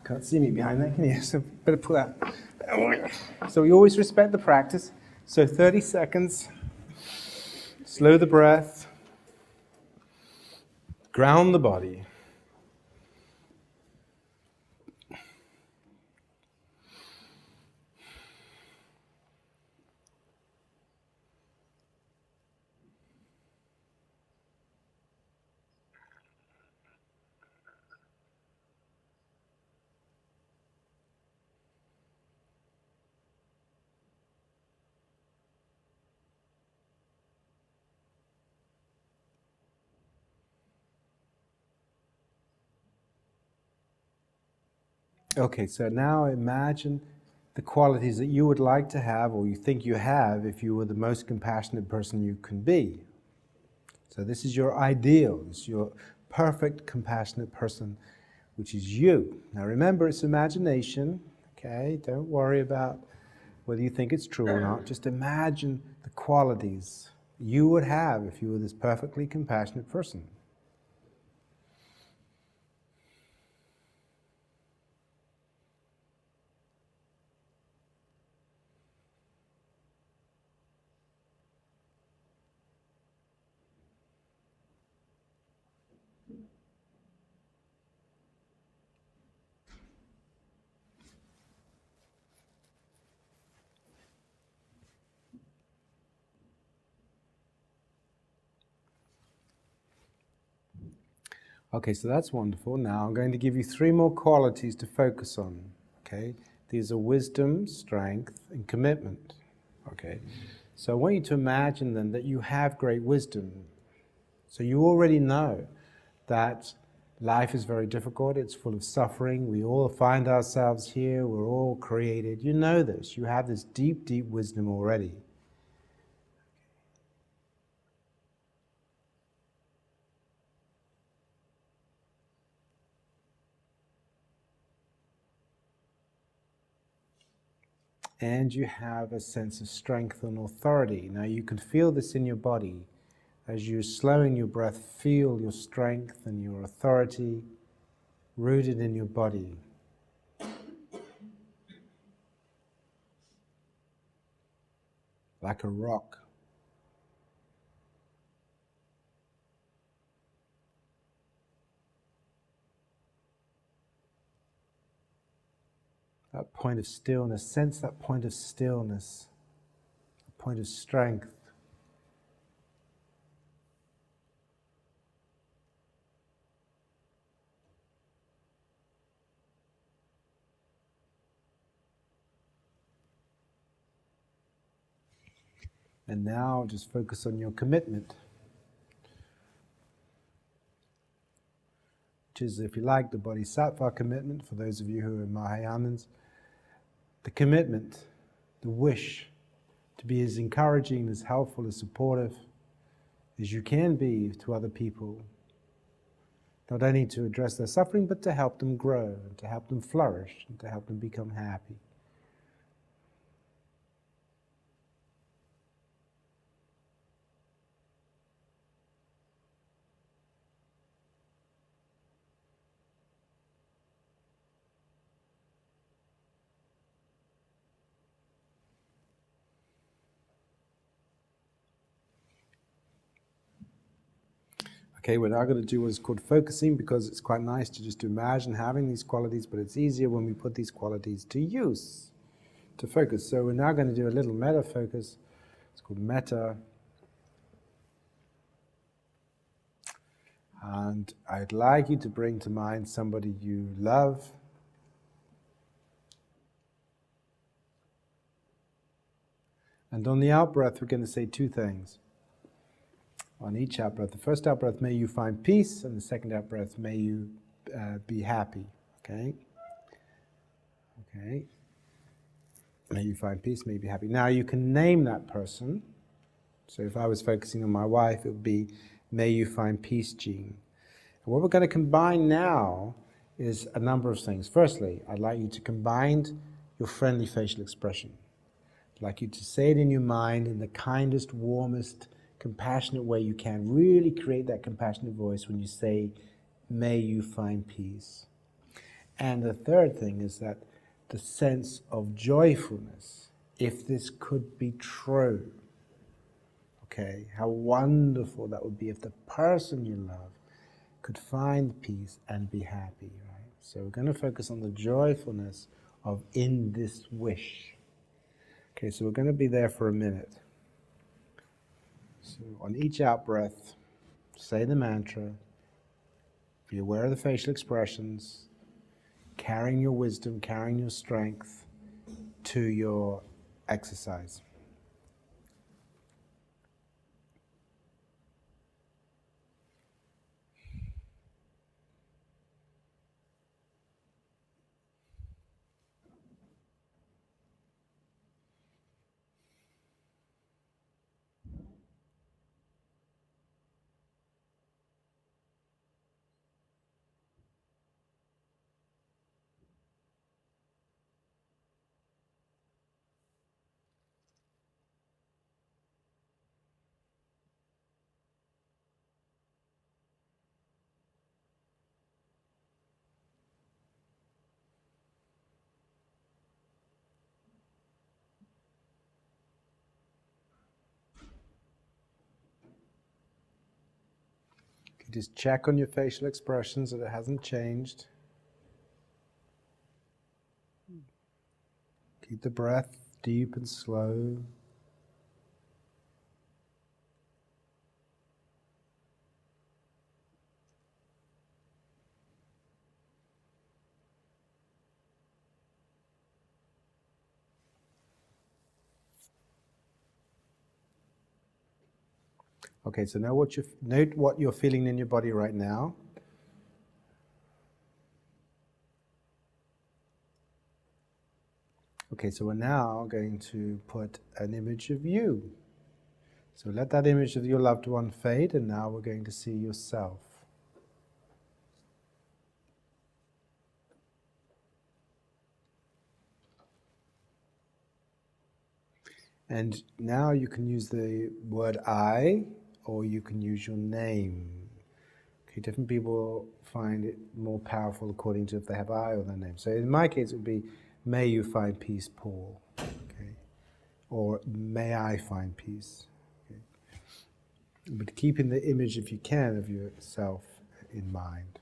[SPEAKER 1] Can't see me behind that, can you? So better pull out. So we always respect the practice. So 30 seconds. Slow the breath. Ground the body. Okay, so now imagine the qualities that you would like to have or you think you have if you were the most compassionate person you can be. So this is your ideal, it's your perfect compassionate person, which is you. Now remember, it's imagination, okay? Don't worry about whether you think it's true or not. Just imagine the qualities you would have if you were this perfectly compassionate person. Okay, so that's wonderful. Now I'm going to give you 3 more qualities to focus on. Okay, these are wisdom, strength, and commitment. Okay, so I want you to imagine then that you have great wisdom. So you already know that life is very difficult, it's full of suffering, we all find ourselves here, we're all created. You know this, you have this deep, deep wisdom already. And you have a sense of strength and authority. Now you can feel this in your body. As you're slowing your breath, feel your strength and your authority rooted in your body. Like a rock. That point of stillness, sense that point of stillness, a point of strength. And now just focus on your commitment, which is, if you like, the Bodhisattva commitment, for those of you who are Mahayanans. The commitment, the wish to be as encouraging, as helpful, as supportive as you can be to other people. Not only to address their suffering, but to help them grow, and to help them flourish, and to help them become happy. Okay, we're now going to do what's called focusing, because it's quite nice to just imagine having these qualities, but it's easier when we put these qualities to use, to focus. So we're now going to do a little meta focus. It's called metta. And I'd like you to bring to mind somebody you love. And on the out breath, we're going to say 2 things. On each out breath. The first out breath, may you find peace, and the second out breath, may you be happy. Okay? Okay. May you find peace, may you be happy. Now you can name that person. So if I was focusing on my wife, it would be, may you find peace, Jean. And what we're going to combine now is a number of things. Firstly, I'd like you to combine your friendly facial expression. I'd like you to say it in your mind in the kindest, warmest, compassionate way you can. Really create that compassionate voice when you say, may you find peace. And the third thing is that the sense of joyfulness, if this could be true. Okay, how wonderful that would be if the person you love could find peace and be happy, right? So we're going to focus on the joyfulness of in this wish. Okay, so we're going to be there for a minute. So on each out breath, say the mantra, be aware of the facial expressions, carrying your wisdom, carrying your strength to your exercise. You just check on your facial expressions that it hasn't changed. Keep the breath deep and slow. Okay, so now note what you're feeling in your body right now. Okay, so we're now going to put an image of you. So let that image of your loved one fade, and now we're going to see yourself. And now you can use the word I, or you can use your name. Okay, different people find it more powerful according to if they have I or their name. So in my case, it would be, may you find peace, Paul. Okay, or may I find peace. Okay. But keeping the image, if you can, of yourself in mind.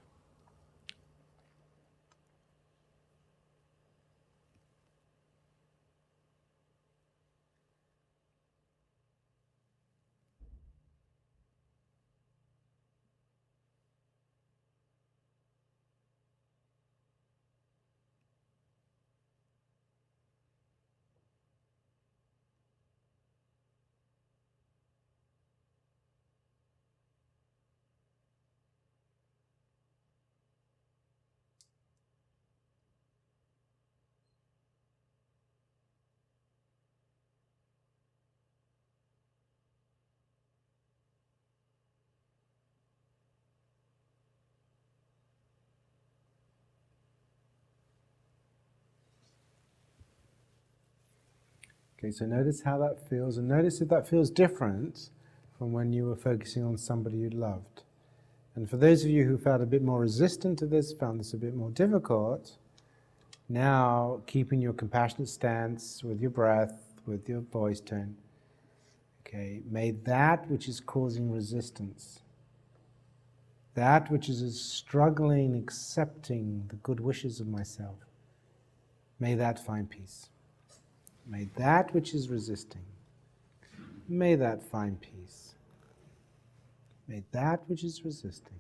[SPEAKER 1] Okay, so notice how that feels, and notice if that feels different from when you were focusing on somebody you loved. And for those of you who felt a bit more resistant to this, found this a bit more difficult, now keeping your compassionate stance with your breath, with your voice tone, okay, may that which is causing resistance, that which is struggling, accepting the good wishes of myself, may that find peace. May that which is resisting, may that find peace. May that which is resisting,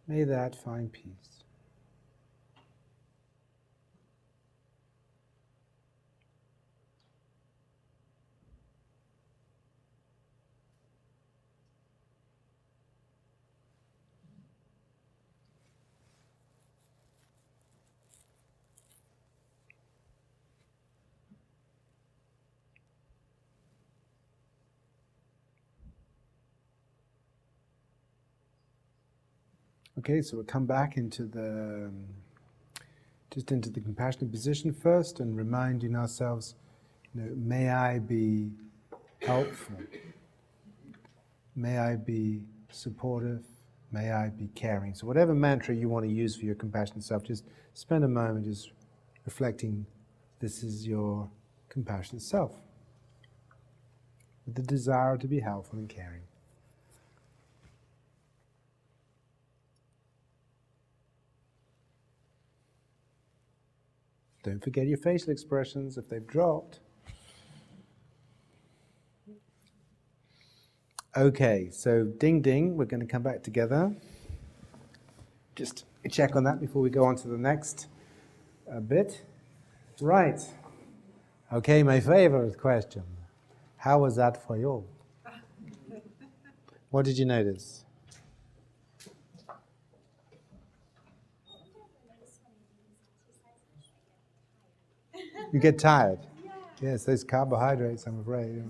[SPEAKER 1] may that find peace. Okay, so we'll come back into the compassionate position first, and reminding ourselves, may I be helpful, may I be supportive, may I be caring. So whatever mantra you want to use for your compassionate self, just spend a moment just reflecting this is your compassionate self, with the desire to be helpful and caring. Don't forget your facial expressions if they've dropped. Okay, so ding ding, we're going to come back together. Just check on that before we go on to the next bit. Right. Okay, my favorite question. How was that for you? What did you notice? You get tired? Yes, those carbohydrates, I'm afraid.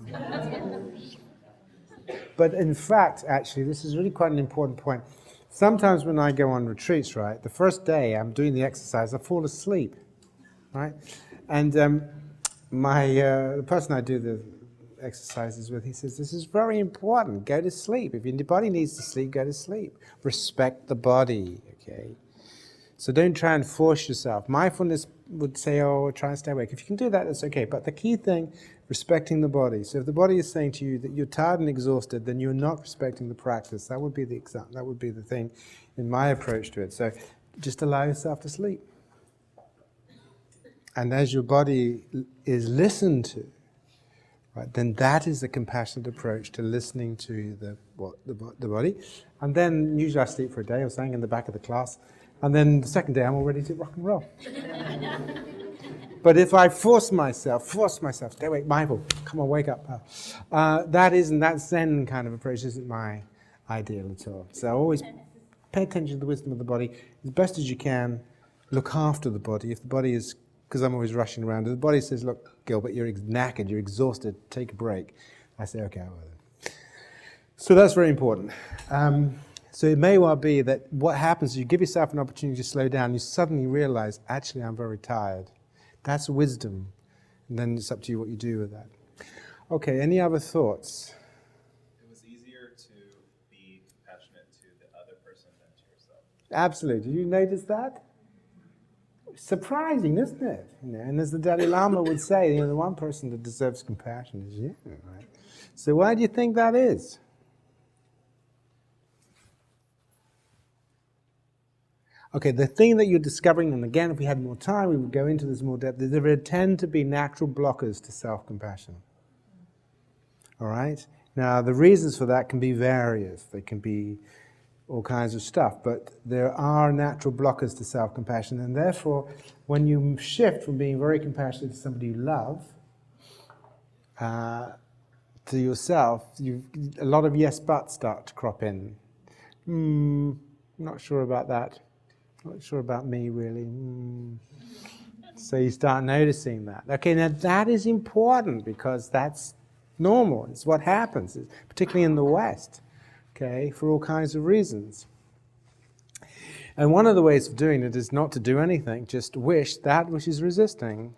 [SPEAKER 1] But in fact, actually, this is really quite an important point. Sometimes when I go on retreats, right, the first day I'm doing the exercise, I fall asleep, right? And the person I do the exercises with, he says, this is very important. Go to sleep. If your body needs to sleep, go to sleep. Respect the body, okay? So don't try and force yourself. Mindfulness would say, oh, try and stay awake. If you can do that, that's okay. But the key thing, respecting the body. So if the body is saying to you that you're tired and exhausted, then you're not respecting the practice. That would be the thing in my approach to it. So just allow yourself to sleep. And as your body is listened to, right, then that is the compassionate approach to listening to the body. And then usually I sleep for a day. I was saying in the back of the class. And then the second day, I'm all ready to rock and roll. But if I force myself, stay awake, mindful, come on, wake up. That Zen kind of approach isn't my ideal at all. So always pay attention to the wisdom of the body as best as you can. Look after the body. If the body is, because I'm always rushing around, if the body says, look, Gilbert, you're knackered, you're exhausted, take a break. I say, okay, I will. So that's very important. So it may well be that what happens is you give yourself an opportunity to slow down, you suddenly realize, actually, I'm very tired. That's wisdom. And then it's up to you what you do with that. Okay, any other thoughts?
[SPEAKER 4] It was easier to be compassionate to the other person than to yourself.
[SPEAKER 1] Absolutely. Did you notice that? Surprising, isn't it? And as the Dalai Lama would say, the one person that deserves compassion is you, right? So why do you think that is? Okay, the thing that you're discovering, and again, if we had more time, we would go into this more depth, there tend to be natural blockers to self-compassion. All right? Now, the reasons for that can be various. They can be all kinds of stuff, but there are natural blockers to self-compassion, and therefore, when you shift from being very compassionate to somebody you love, to yourself, a lot of yes buts start to crop in. Not sure about that. Not sure about me, really. So you start noticing that. Okay, now that is important because that's normal. It's what happens, particularly in the West, okay, for all kinds of reasons. And one of the ways of doing it is not to do anything, just wish that which is resisting,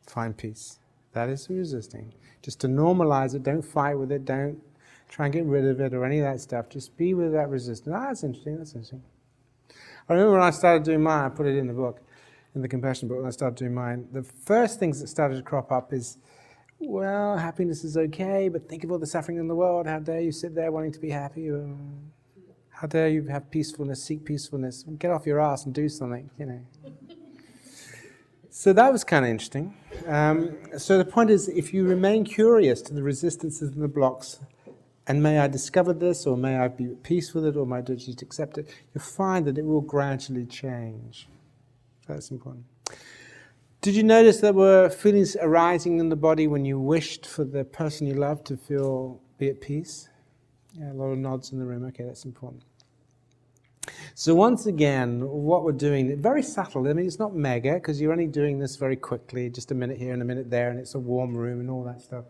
[SPEAKER 1] find peace. That is resisting. Just to normalize it, don't fight with it, don't try and get rid of it or any of that stuff. Just be with that resistance. That's interesting. I remember when I started doing mine, I put it in the book, in the compassion book, when I started doing mine, the first things that started to crop up is, well, happiness is okay, but think of all the suffering in the world. How dare you sit there wanting to be happy? Or how dare you have peacefulness, seek peacefulness? Get off your ass and do something, So that was kind of interesting. So the point is, if you remain curious to the resistances and the blocks, and may I discover this, or may I be at peace with it, or may I just accept it, you'll find that it will gradually change. That's important. Did you notice there were feelings arising in the body when you wished for the person you love to be at peace? Yeah, a lot of nods in the room. Okay, that's important. So once again, what we're doing, very subtle. I mean, it's not mega, because you're only doing this very quickly, just a minute here and a minute there, and it's a warm room and all that stuff.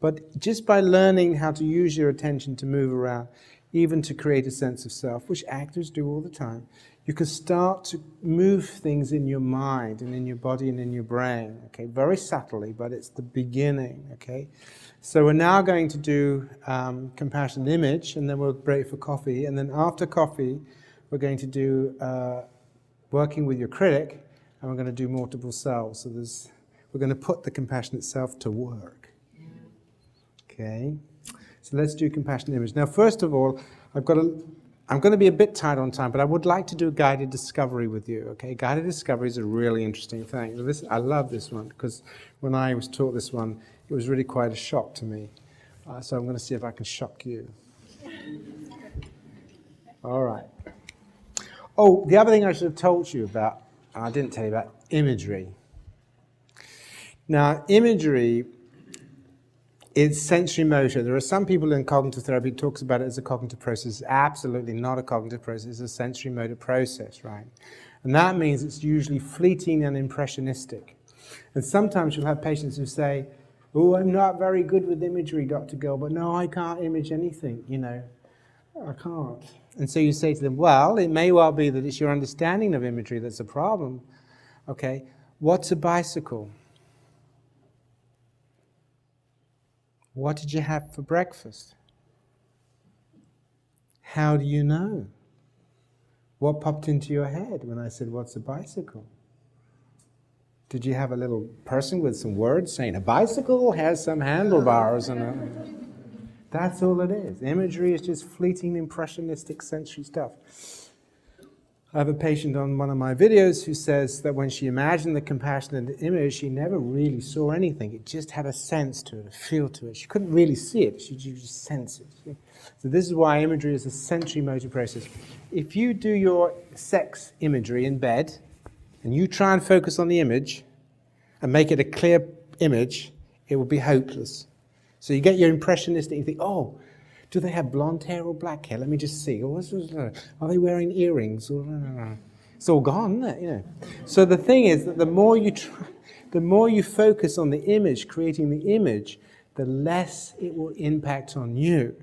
[SPEAKER 1] But just by learning how to use your attention to move around, even to create a sense of self, which actors do all the time, you can start to move things in your mind and in your body and in your brain, okay, very subtly, but it's the beginning, okay? So we're now going to do compassionate image, and then we'll break for coffee, and then after coffee, we're going to do working with your critic, and we're going to do multiple selves. So we're going to put the compassionate self to work, okay? So let's do compassionate image. Now, first of all, I'm going to be a bit tight on time, but I would like to do a guided discovery with you, okay? Guided discovery is a really interesting thing. I love this one, because when I was taught this one, it was really quite a shock to me. So I'm going to see if I can shock you. All right. Oh, the other thing I should have told you about, and I didn't tell you about, imagery. Now, imagery is sensory motor. There are some people in cognitive therapy who talks about it as a cognitive process. It's absolutely not a cognitive process. It's a sensory motor process, right? And that means it's usually fleeting and impressionistic. And sometimes you'll have patients who say, oh, I'm not very good with imagery, Dr. Gilbert. No, I can't image anything, I can't. And so you say to them, well, it may well be that it's your understanding of imagery that's a problem. Okay, what's a bicycle? What did you have for breakfast? How do you know? What popped into your head when I said, what's a bicycle? Did you have a little person with some words saying, a bicycle has some handlebars? That's all it is. Imagery is just fleeting, impressionistic, sensory stuff. I have a patient on one of my videos who says that when she imagined the compassionate image, she never really saw anything. It just had a sense to it, a feel to it. She couldn't really see it. She just sense it. So this is why imagery is a sensory motor process. If you do your sex imagery in bed, and you try and focus on the image, and make it a clear image, it will be hopeless. So you get your impressionistic, you think, oh, do they have blonde hair or black hair? Let me just see. Are they wearing earrings? It's all gone, isn't it? So the thing is that the more you focus on the image, creating the image, the less it will impact on you.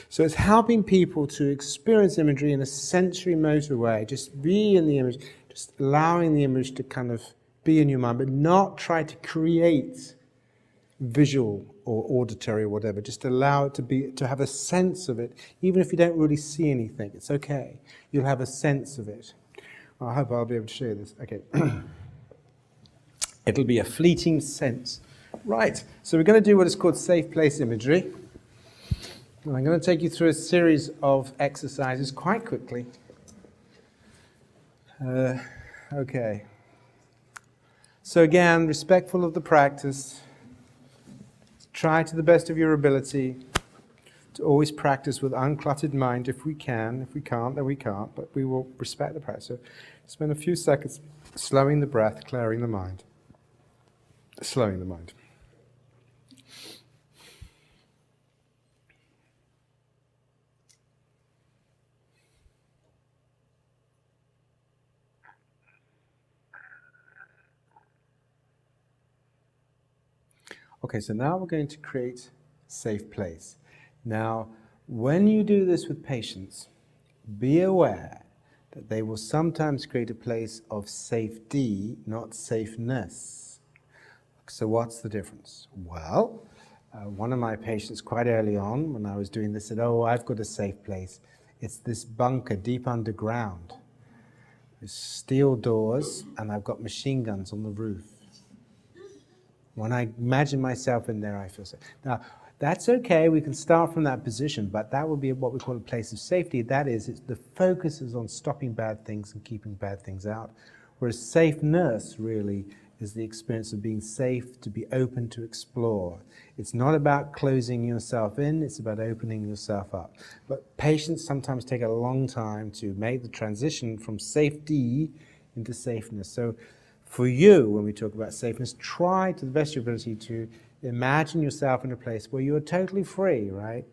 [SPEAKER 1] So it's helping people to experience imagery in a sensory motor way. Just be in the image, just allowing the image to kind of be in your mind, but not try to create visual or auditory or whatever. Just allow it to have a sense of it, even if you don't really see anything. It's okay. You'll have a sense of it. I hope I'll be able to show you this. Okay. It'll be a fleeting sense. Right. So we're going to do what is called safe place imagery. And I'm going to take you through a series of exercises quite quickly. Okay. So again, respectful of the practice. Try to the best of your ability to always practice with uncluttered mind if we can. If we can't, then we can't, but we will respect the practice. So spend a few seconds slowing the breath, clearing the mind. Slowing the mind. Okay, so now we're going to create a safe place. Now, when you do this with patients, be aware that they will sometimes create a place of safety, not safeness. So what's the difference? Well, one of my patients quite early on, when I was doing this, said, oh, I've got a safe place. It's this bunker deep underground. There's steel doors, and I've got machine guns on the roof. When I imagine myself in there, I feel safe. Now, that's okay, we can start from that position, but that would be what we call a place of safety. That is, the focus is on stopping bad things and keeping bad things out. Whereas safeness really is the experience of being safe, to be open to explore. It's not about closing yourself in, it's about opening yourself up. But patients sometimes take a long time to make the transition from safety into safeness. So for you, when we talk about safeness, try to the best of your ability to imagine yourself in a place where you're totally free, right?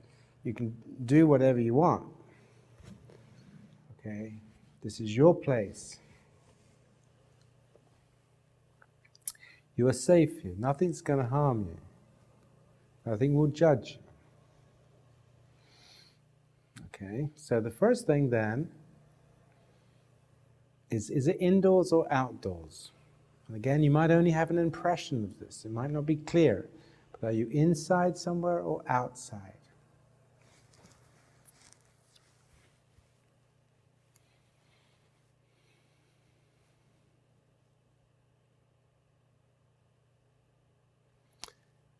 [SPEAKER 1] You can do whatever you want. Okay? This is your place. You are safe here. Nothing's going to harm you. Nothing will judge you. Okay, so the first thing then is it indoors or outdoors? And again, you might only have an impression of this. It might not be clear. But are you inside somewhere or outside?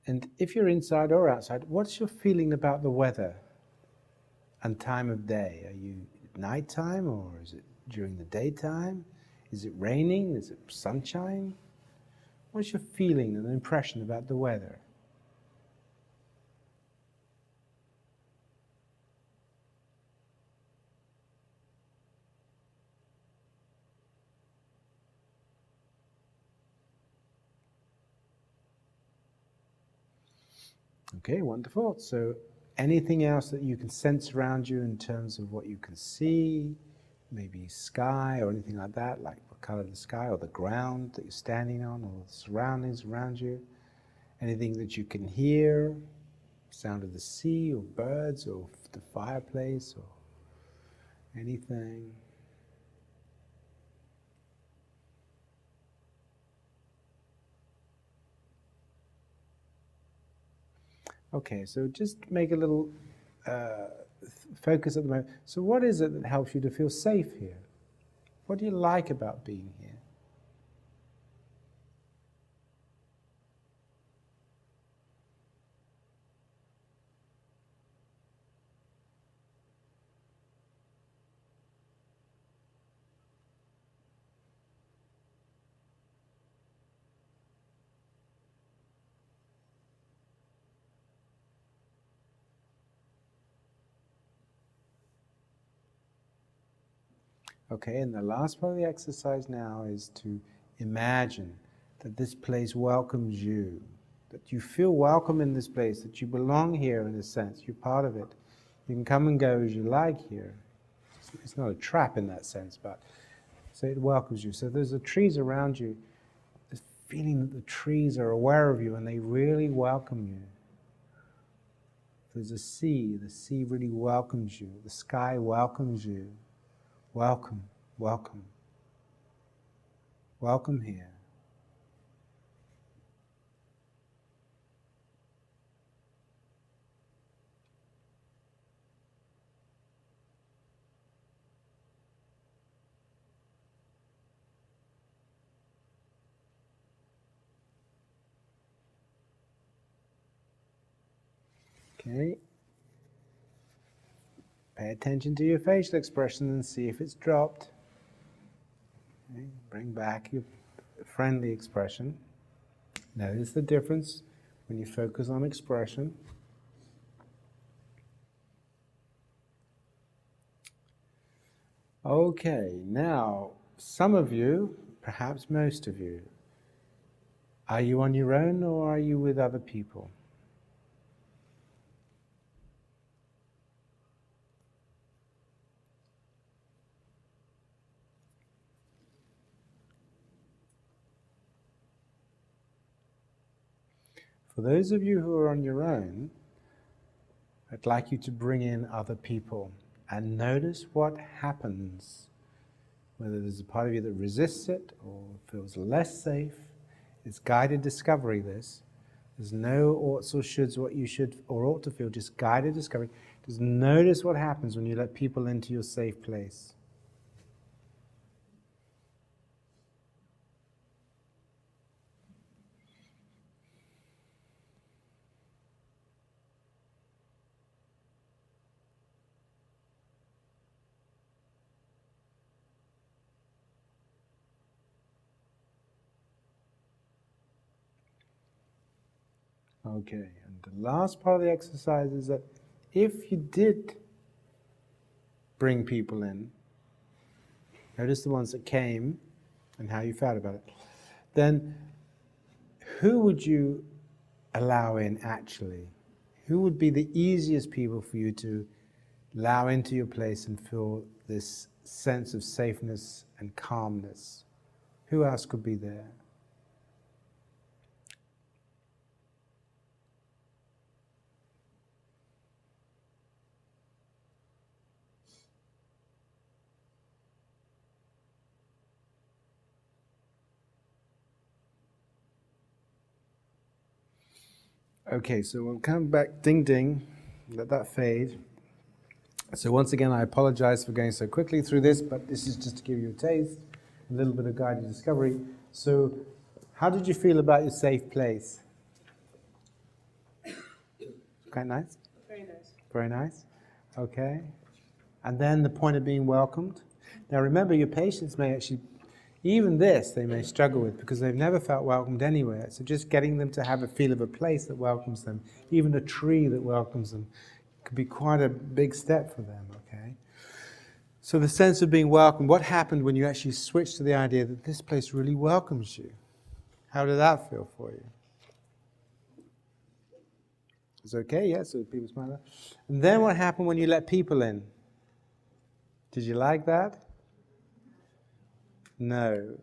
[SPEAKER 1] And if you're inside or outside, what's your feeling about the weather and time of day? Are you at nighttime or is it during the daytime? Is it raining? Is it sunshine? What's your feeling and impression about the weather? Okay, wonderful. So anything else that you can sense around you in terms of what you can see, maybe sky or anything like that, like the color of the sky or the ground that you're standing on or the surroundings around you? Anything that you can hear, sound of the sea or birds or the fireplace or anything? Okay, so just make a little focus at the moment. So what is it that helps you to feel safe here? What do you like about being here? Okay, and the last part of the exercise now is to imagine that this place welcomes you, that you feel welcome in this place, that you belong here in a sense, you're part of it. You can come and go as you like here. It's not a trap in that sense, but so it welcomes you. So there's the trees around you, this feeling that the trees are aware of you and they really welcome you. There's a sea, the sea really welcomes you, the sky welcomes you. Welcome, welcome, welcome here. Okay. Pay attention to your facial expression and see if it's dropped. Okay. Bring back your friendly expression. Notice the difference when you focus on expression. Okay, now some of you, perhaps most of you, are you on your own or are you with other people? For those of you who are on your own, I'd like you to bring in other people and notice what happens. Whether there's a part of you that resists it or feels less safe. It's guided discovery, this. There's no oughts or shoulds, what you should or ought to feel, just guided discovery. Just notice what happens when you let people into your safe place. Okay, and the last part of the exercise is that if you did bring people in, notice the ones that came and how you felt about it, then who would you allow in actually? Who would be the easiest people for you to allow into your place and feel this sense of safeness and calmness? Who else could be there? Okay, so we'll come back, ding ding, let that fade. So once again, I apologize for going so quickly through this, but this is just to give you a taste, a little bit of guided discovery. So how did you feel about your safe place? Quite nice?
[SPEAKER 3] Very nice.
[SPEAKER 1] Very nice. Okay. And then the point of being welcomed. Now remember, your patients may actually, even this, they may struggle with because they've never felt welcomed anywhere. So just getting them to have a feel of a place that welcomes them, even a tree that welcomes them, could be quite a big step for them, okay? So the sense of being welcomed, what happened when you actually switched to the idea that this place really welcomes you? How did that feel for you? It's okay, yeah, so people smile. And then what happened when you let people in? Did you like that? No.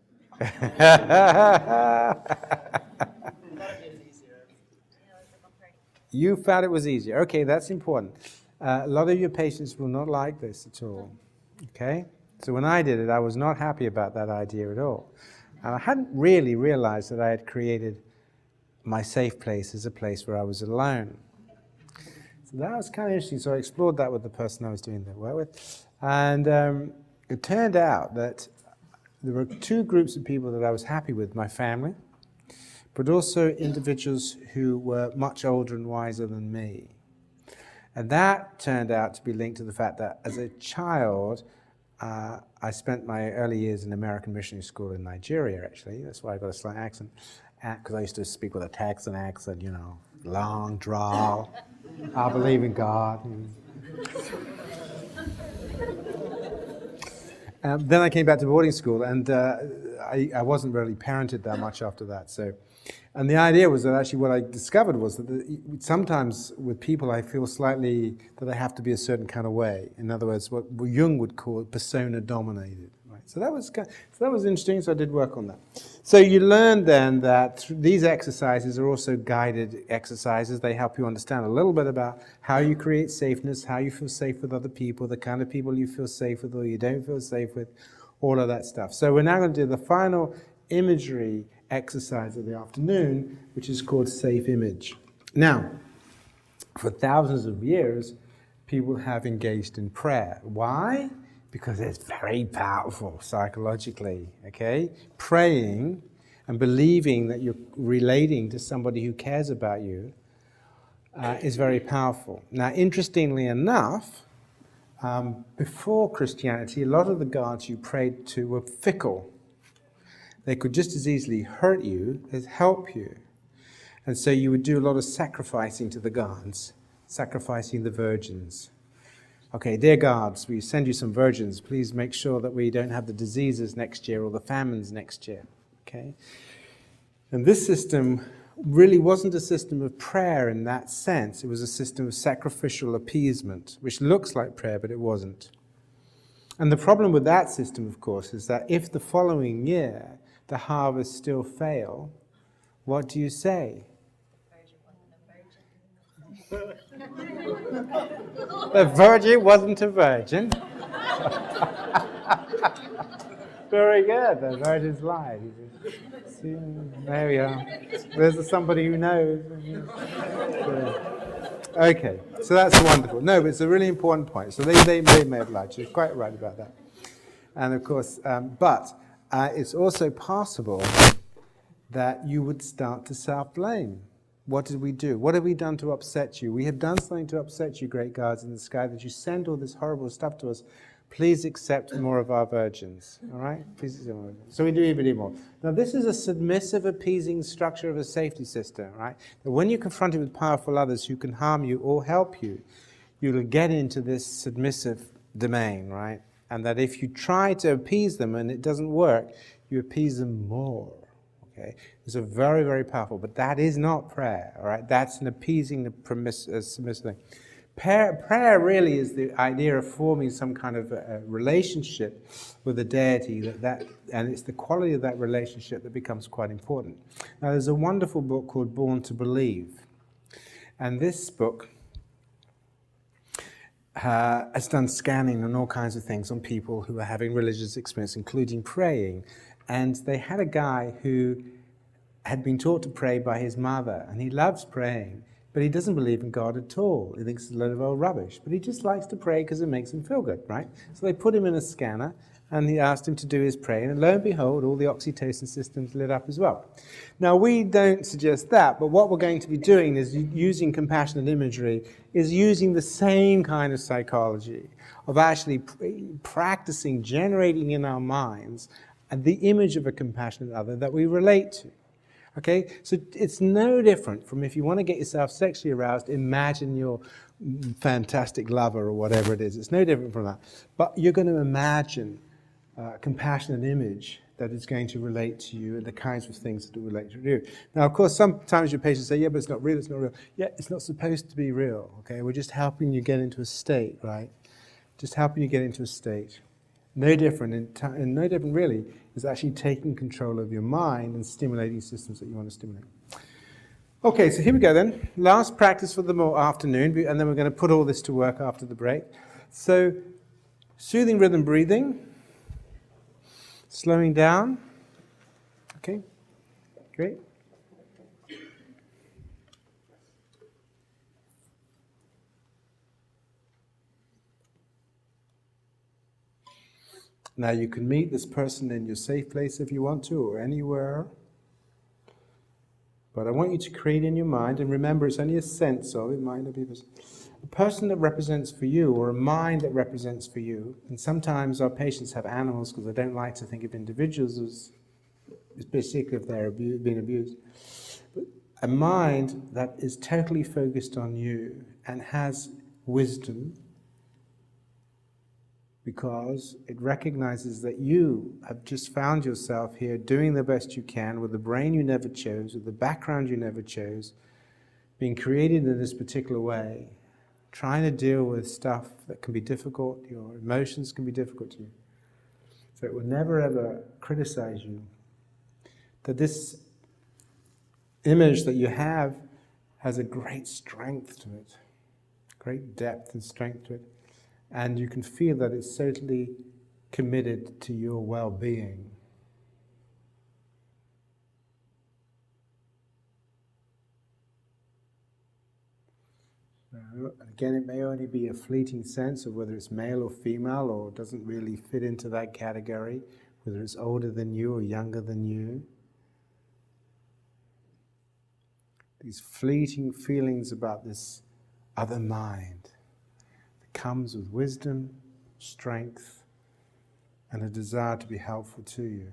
[SPEAKER 1] You found it was easier. Okay, that's important. A lot of your patients will not like this at all. Okay? So when I did it, I was not happy about that idea at all. And I hadn't really realized that I had created my safe place as a place where I was alone. So that was kind of interesting. So I explored that with the person I was doing the work with. And it turned out that there were two groups of people that I was happy with, my family, but also individuals who were much older and wiser than me. And that turned out to be linked to the fact that as a child, I spent my early years in American missionary school in Nigeria, actually. That's why I got a slight accent, because I used to speak with a Texan accent, you know, long drawl. I believe in God. Then I came back to boarding school, and I wasn't really parented that much after that. So, and the idea was that actually what I discovered was that sometimes with people I feel slightly that they have to be a certain kind of way. In other words, what Jung would call persona dominated. Right? So that was interesting. So I did work on that. So you learn then that these exercises are also guided exercises. They help you understand a little bit about how you create safeness, how you feel safe with other people, the kind of people you feel safe with or you don't feel safe with, all of that stuff. So we're now going to do the final imagery exercise of the afternoon, which is called safe image. Now, for thousands of years, people have engaged in prayer. Why? Because it's very powerful psychologically, okay? Praying and believing that you're relating to somebody who cares about you is very powerful. Now, interestingly enough, before Christianity, a lot of the gods you prayed to were fickle. They could just as easily hurt you as help you. And so you would do a lot of sacrificing to the gods, sacrificing the virgins. Okay, dear gods, we send you some virgins. Please make sure that we don't have the diseases next year or the famines next year. Okay? And this system really wasn't a system of prayer in that sense. It was a system of sacrificial appeasement, which looks like prayer, but it wasn't. And the problem with that system, of course, is that if the following year the harvest still fail, what do you say? The virgin wasn't a virgin. Very good. The virgin's lied. See, there we are. There's somebody who knows. Okay, so that's wonderful. No, but it's a really important point. So they may have lied. You're quite right about that. And of course, but it's also possible that you would start to self-blame. What did we do? What have we done to upset you? We have done something to upset you, great gods in the sky, that you send all this horrible stuff to us. Please accept more of our virgins. All right? Please accept more. So we do even more. Now, this is a submissive, appeasing structure of a safety system, right? That when you're confronted with powerful others who can harm you or help you, you'll get into this submissive domain, right? And that if you try to appease them and it doesn't work, you appease them more. Okay? It's a very, very powerful, but that is not prayer, all right? That's an appeasing, submissive thing. Prayer really is the idea of forming some kind of a relationship with a deity, and it's the quality of that relationship that becomes quite important. Now, there's a wonderful book called Born to Believe, and this book has done scanning and all kinds of things on people who are having religious experience, including praying. And they had a guy who had been taught to pray by his mother, and he loves praying. but he doesn't believe in God at all. He thinks it's a load of old rubbish. But he just likes to pray because it makes him feel good, right? So they put him in a scanner, and he asked him to do his praying, and lo and behold, all the oxytocin systems lit up as well. Now, we don't suggest that, but what we're going to be doing is using compassionate imagery, is using the same kind of psychology of actually practicing, generating in our minds the image of a compassionate other that we relate to. Okay, so it's no different from if you want to get yourself sexually aroused, imagine your fantastic lover or whatever it is. It's no different from that. But you're going to imagine a compassionate image that is going to relate to you and the kinds of things that relate to you. Now, of course, sometimes your patients say, yeah, but it's not real, it's not real. Yeah, it's not supposed to be real, okay? We're just helping you get into a state, right? Just helping you get into a state. No different, and no different really, is actually taking control of your mind and stimulating systems that you want to stimulate. Okay, so here we go then. Last practice for the afternoon, and then we're going to put all this to work after the break. So, soothing rhythm breathing, slowing down. Okay, great. Now you can meet this person in your safe place if you want to, or anywhere. But I want you to create in your mind, and remember it's only a sense of, it might not be a person that represents for you, or a mind that represents for you. And sometimes our patients have animals because they don't like to think of individuals as, especially if they're being abused. But a mind that is totally focused on you and has wisdom, because it recognizes that you have just found yourself here doing the best you can with the brain you never chose, with the background you never chose, being created in this particular way, trying to deal with stuff that can be difficult, your emotions can be difficult to you. So it will never ever criticize you. That this image that you have has a great strength to it, great depth and strength to it. And you can feel that it's totally committed to your well-being. Again, it may only be a fleeting sense of whether it's male or female, or doesn't really fit into that category, whether it's older than you or younger than you. These fleeting feelings about this other mind that comes with wisdom, strength, and a desire to be helpful to you.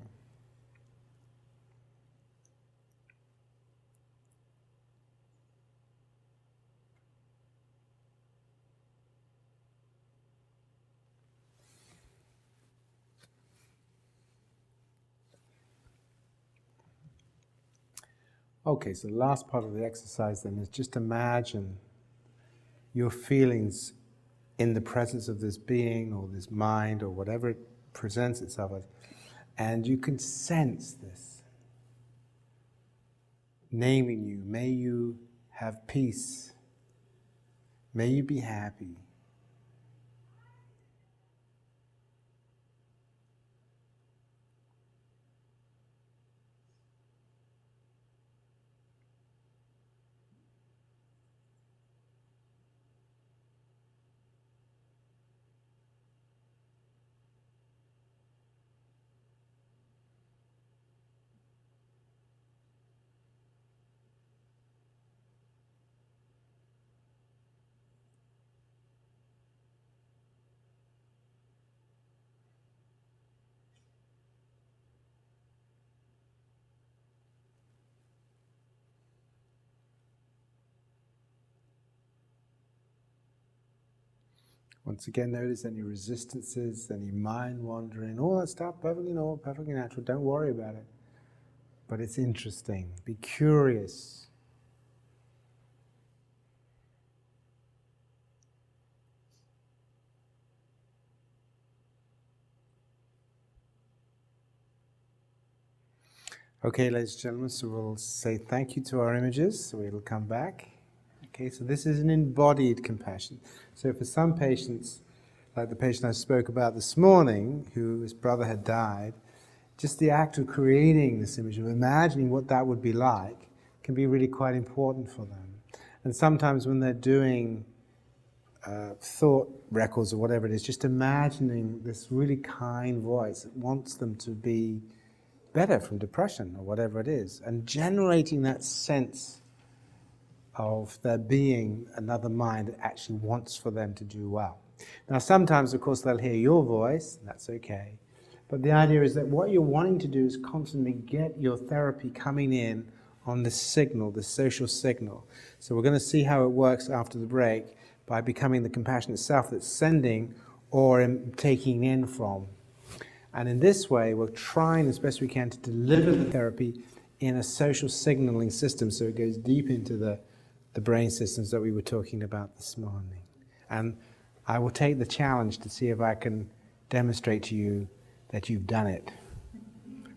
[SPEAKER 1] Okay, so the last part of the exercise then is just imagine your feelings in the presence of this being or this mind or whatever it presents itself as. And you can sense this. Naming you, may you have peace. May you be happy. Once again, notice any resistances, any mind wandering, all that stuff, perfectly normal, perfectly natural. Don't worry about it. But it's interesting. Be curious. Okay, ladies and gentlemen, so we'll say thank you to our images, so it'll come back. Okay, so this is an embodied compassion. So for some patients, like the patient I spoke about this morning, whose brother had died, just the act of creating this image, of imagining what that would be like, can be really quite important for them. And sometimes when they're doing thought records or whatever it is, just imagining this really kind voice that wants them to be better from depression or whatever it is, and generating that sense of there being another mind that actually wants for them to do well. Now sometimes, of course, they'll hear your voice, that's okay, but the idea is that what you're wanting to do is constantly get your therapy coming in on this signal, this social signal. So we're going to see how it works after the break by becoming the compassionate self that's sending or taking in from. And in this way, we're trying as best we can to deliver the therapy in a social signaling system so it goes deep into the brain systems that we were talking about this morning. And I will take the challenge to see if I can demonstrate to you that you've done it,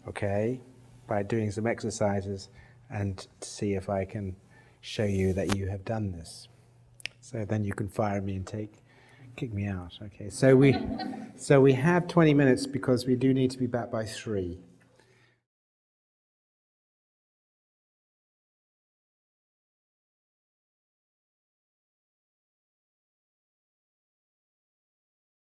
[SPEAKER 1] okay? By doing some exercises and see if I can show you that you have done this. So then you can fire me and kick me out, okay? So we have 20 minutes because we do need to be back by 3.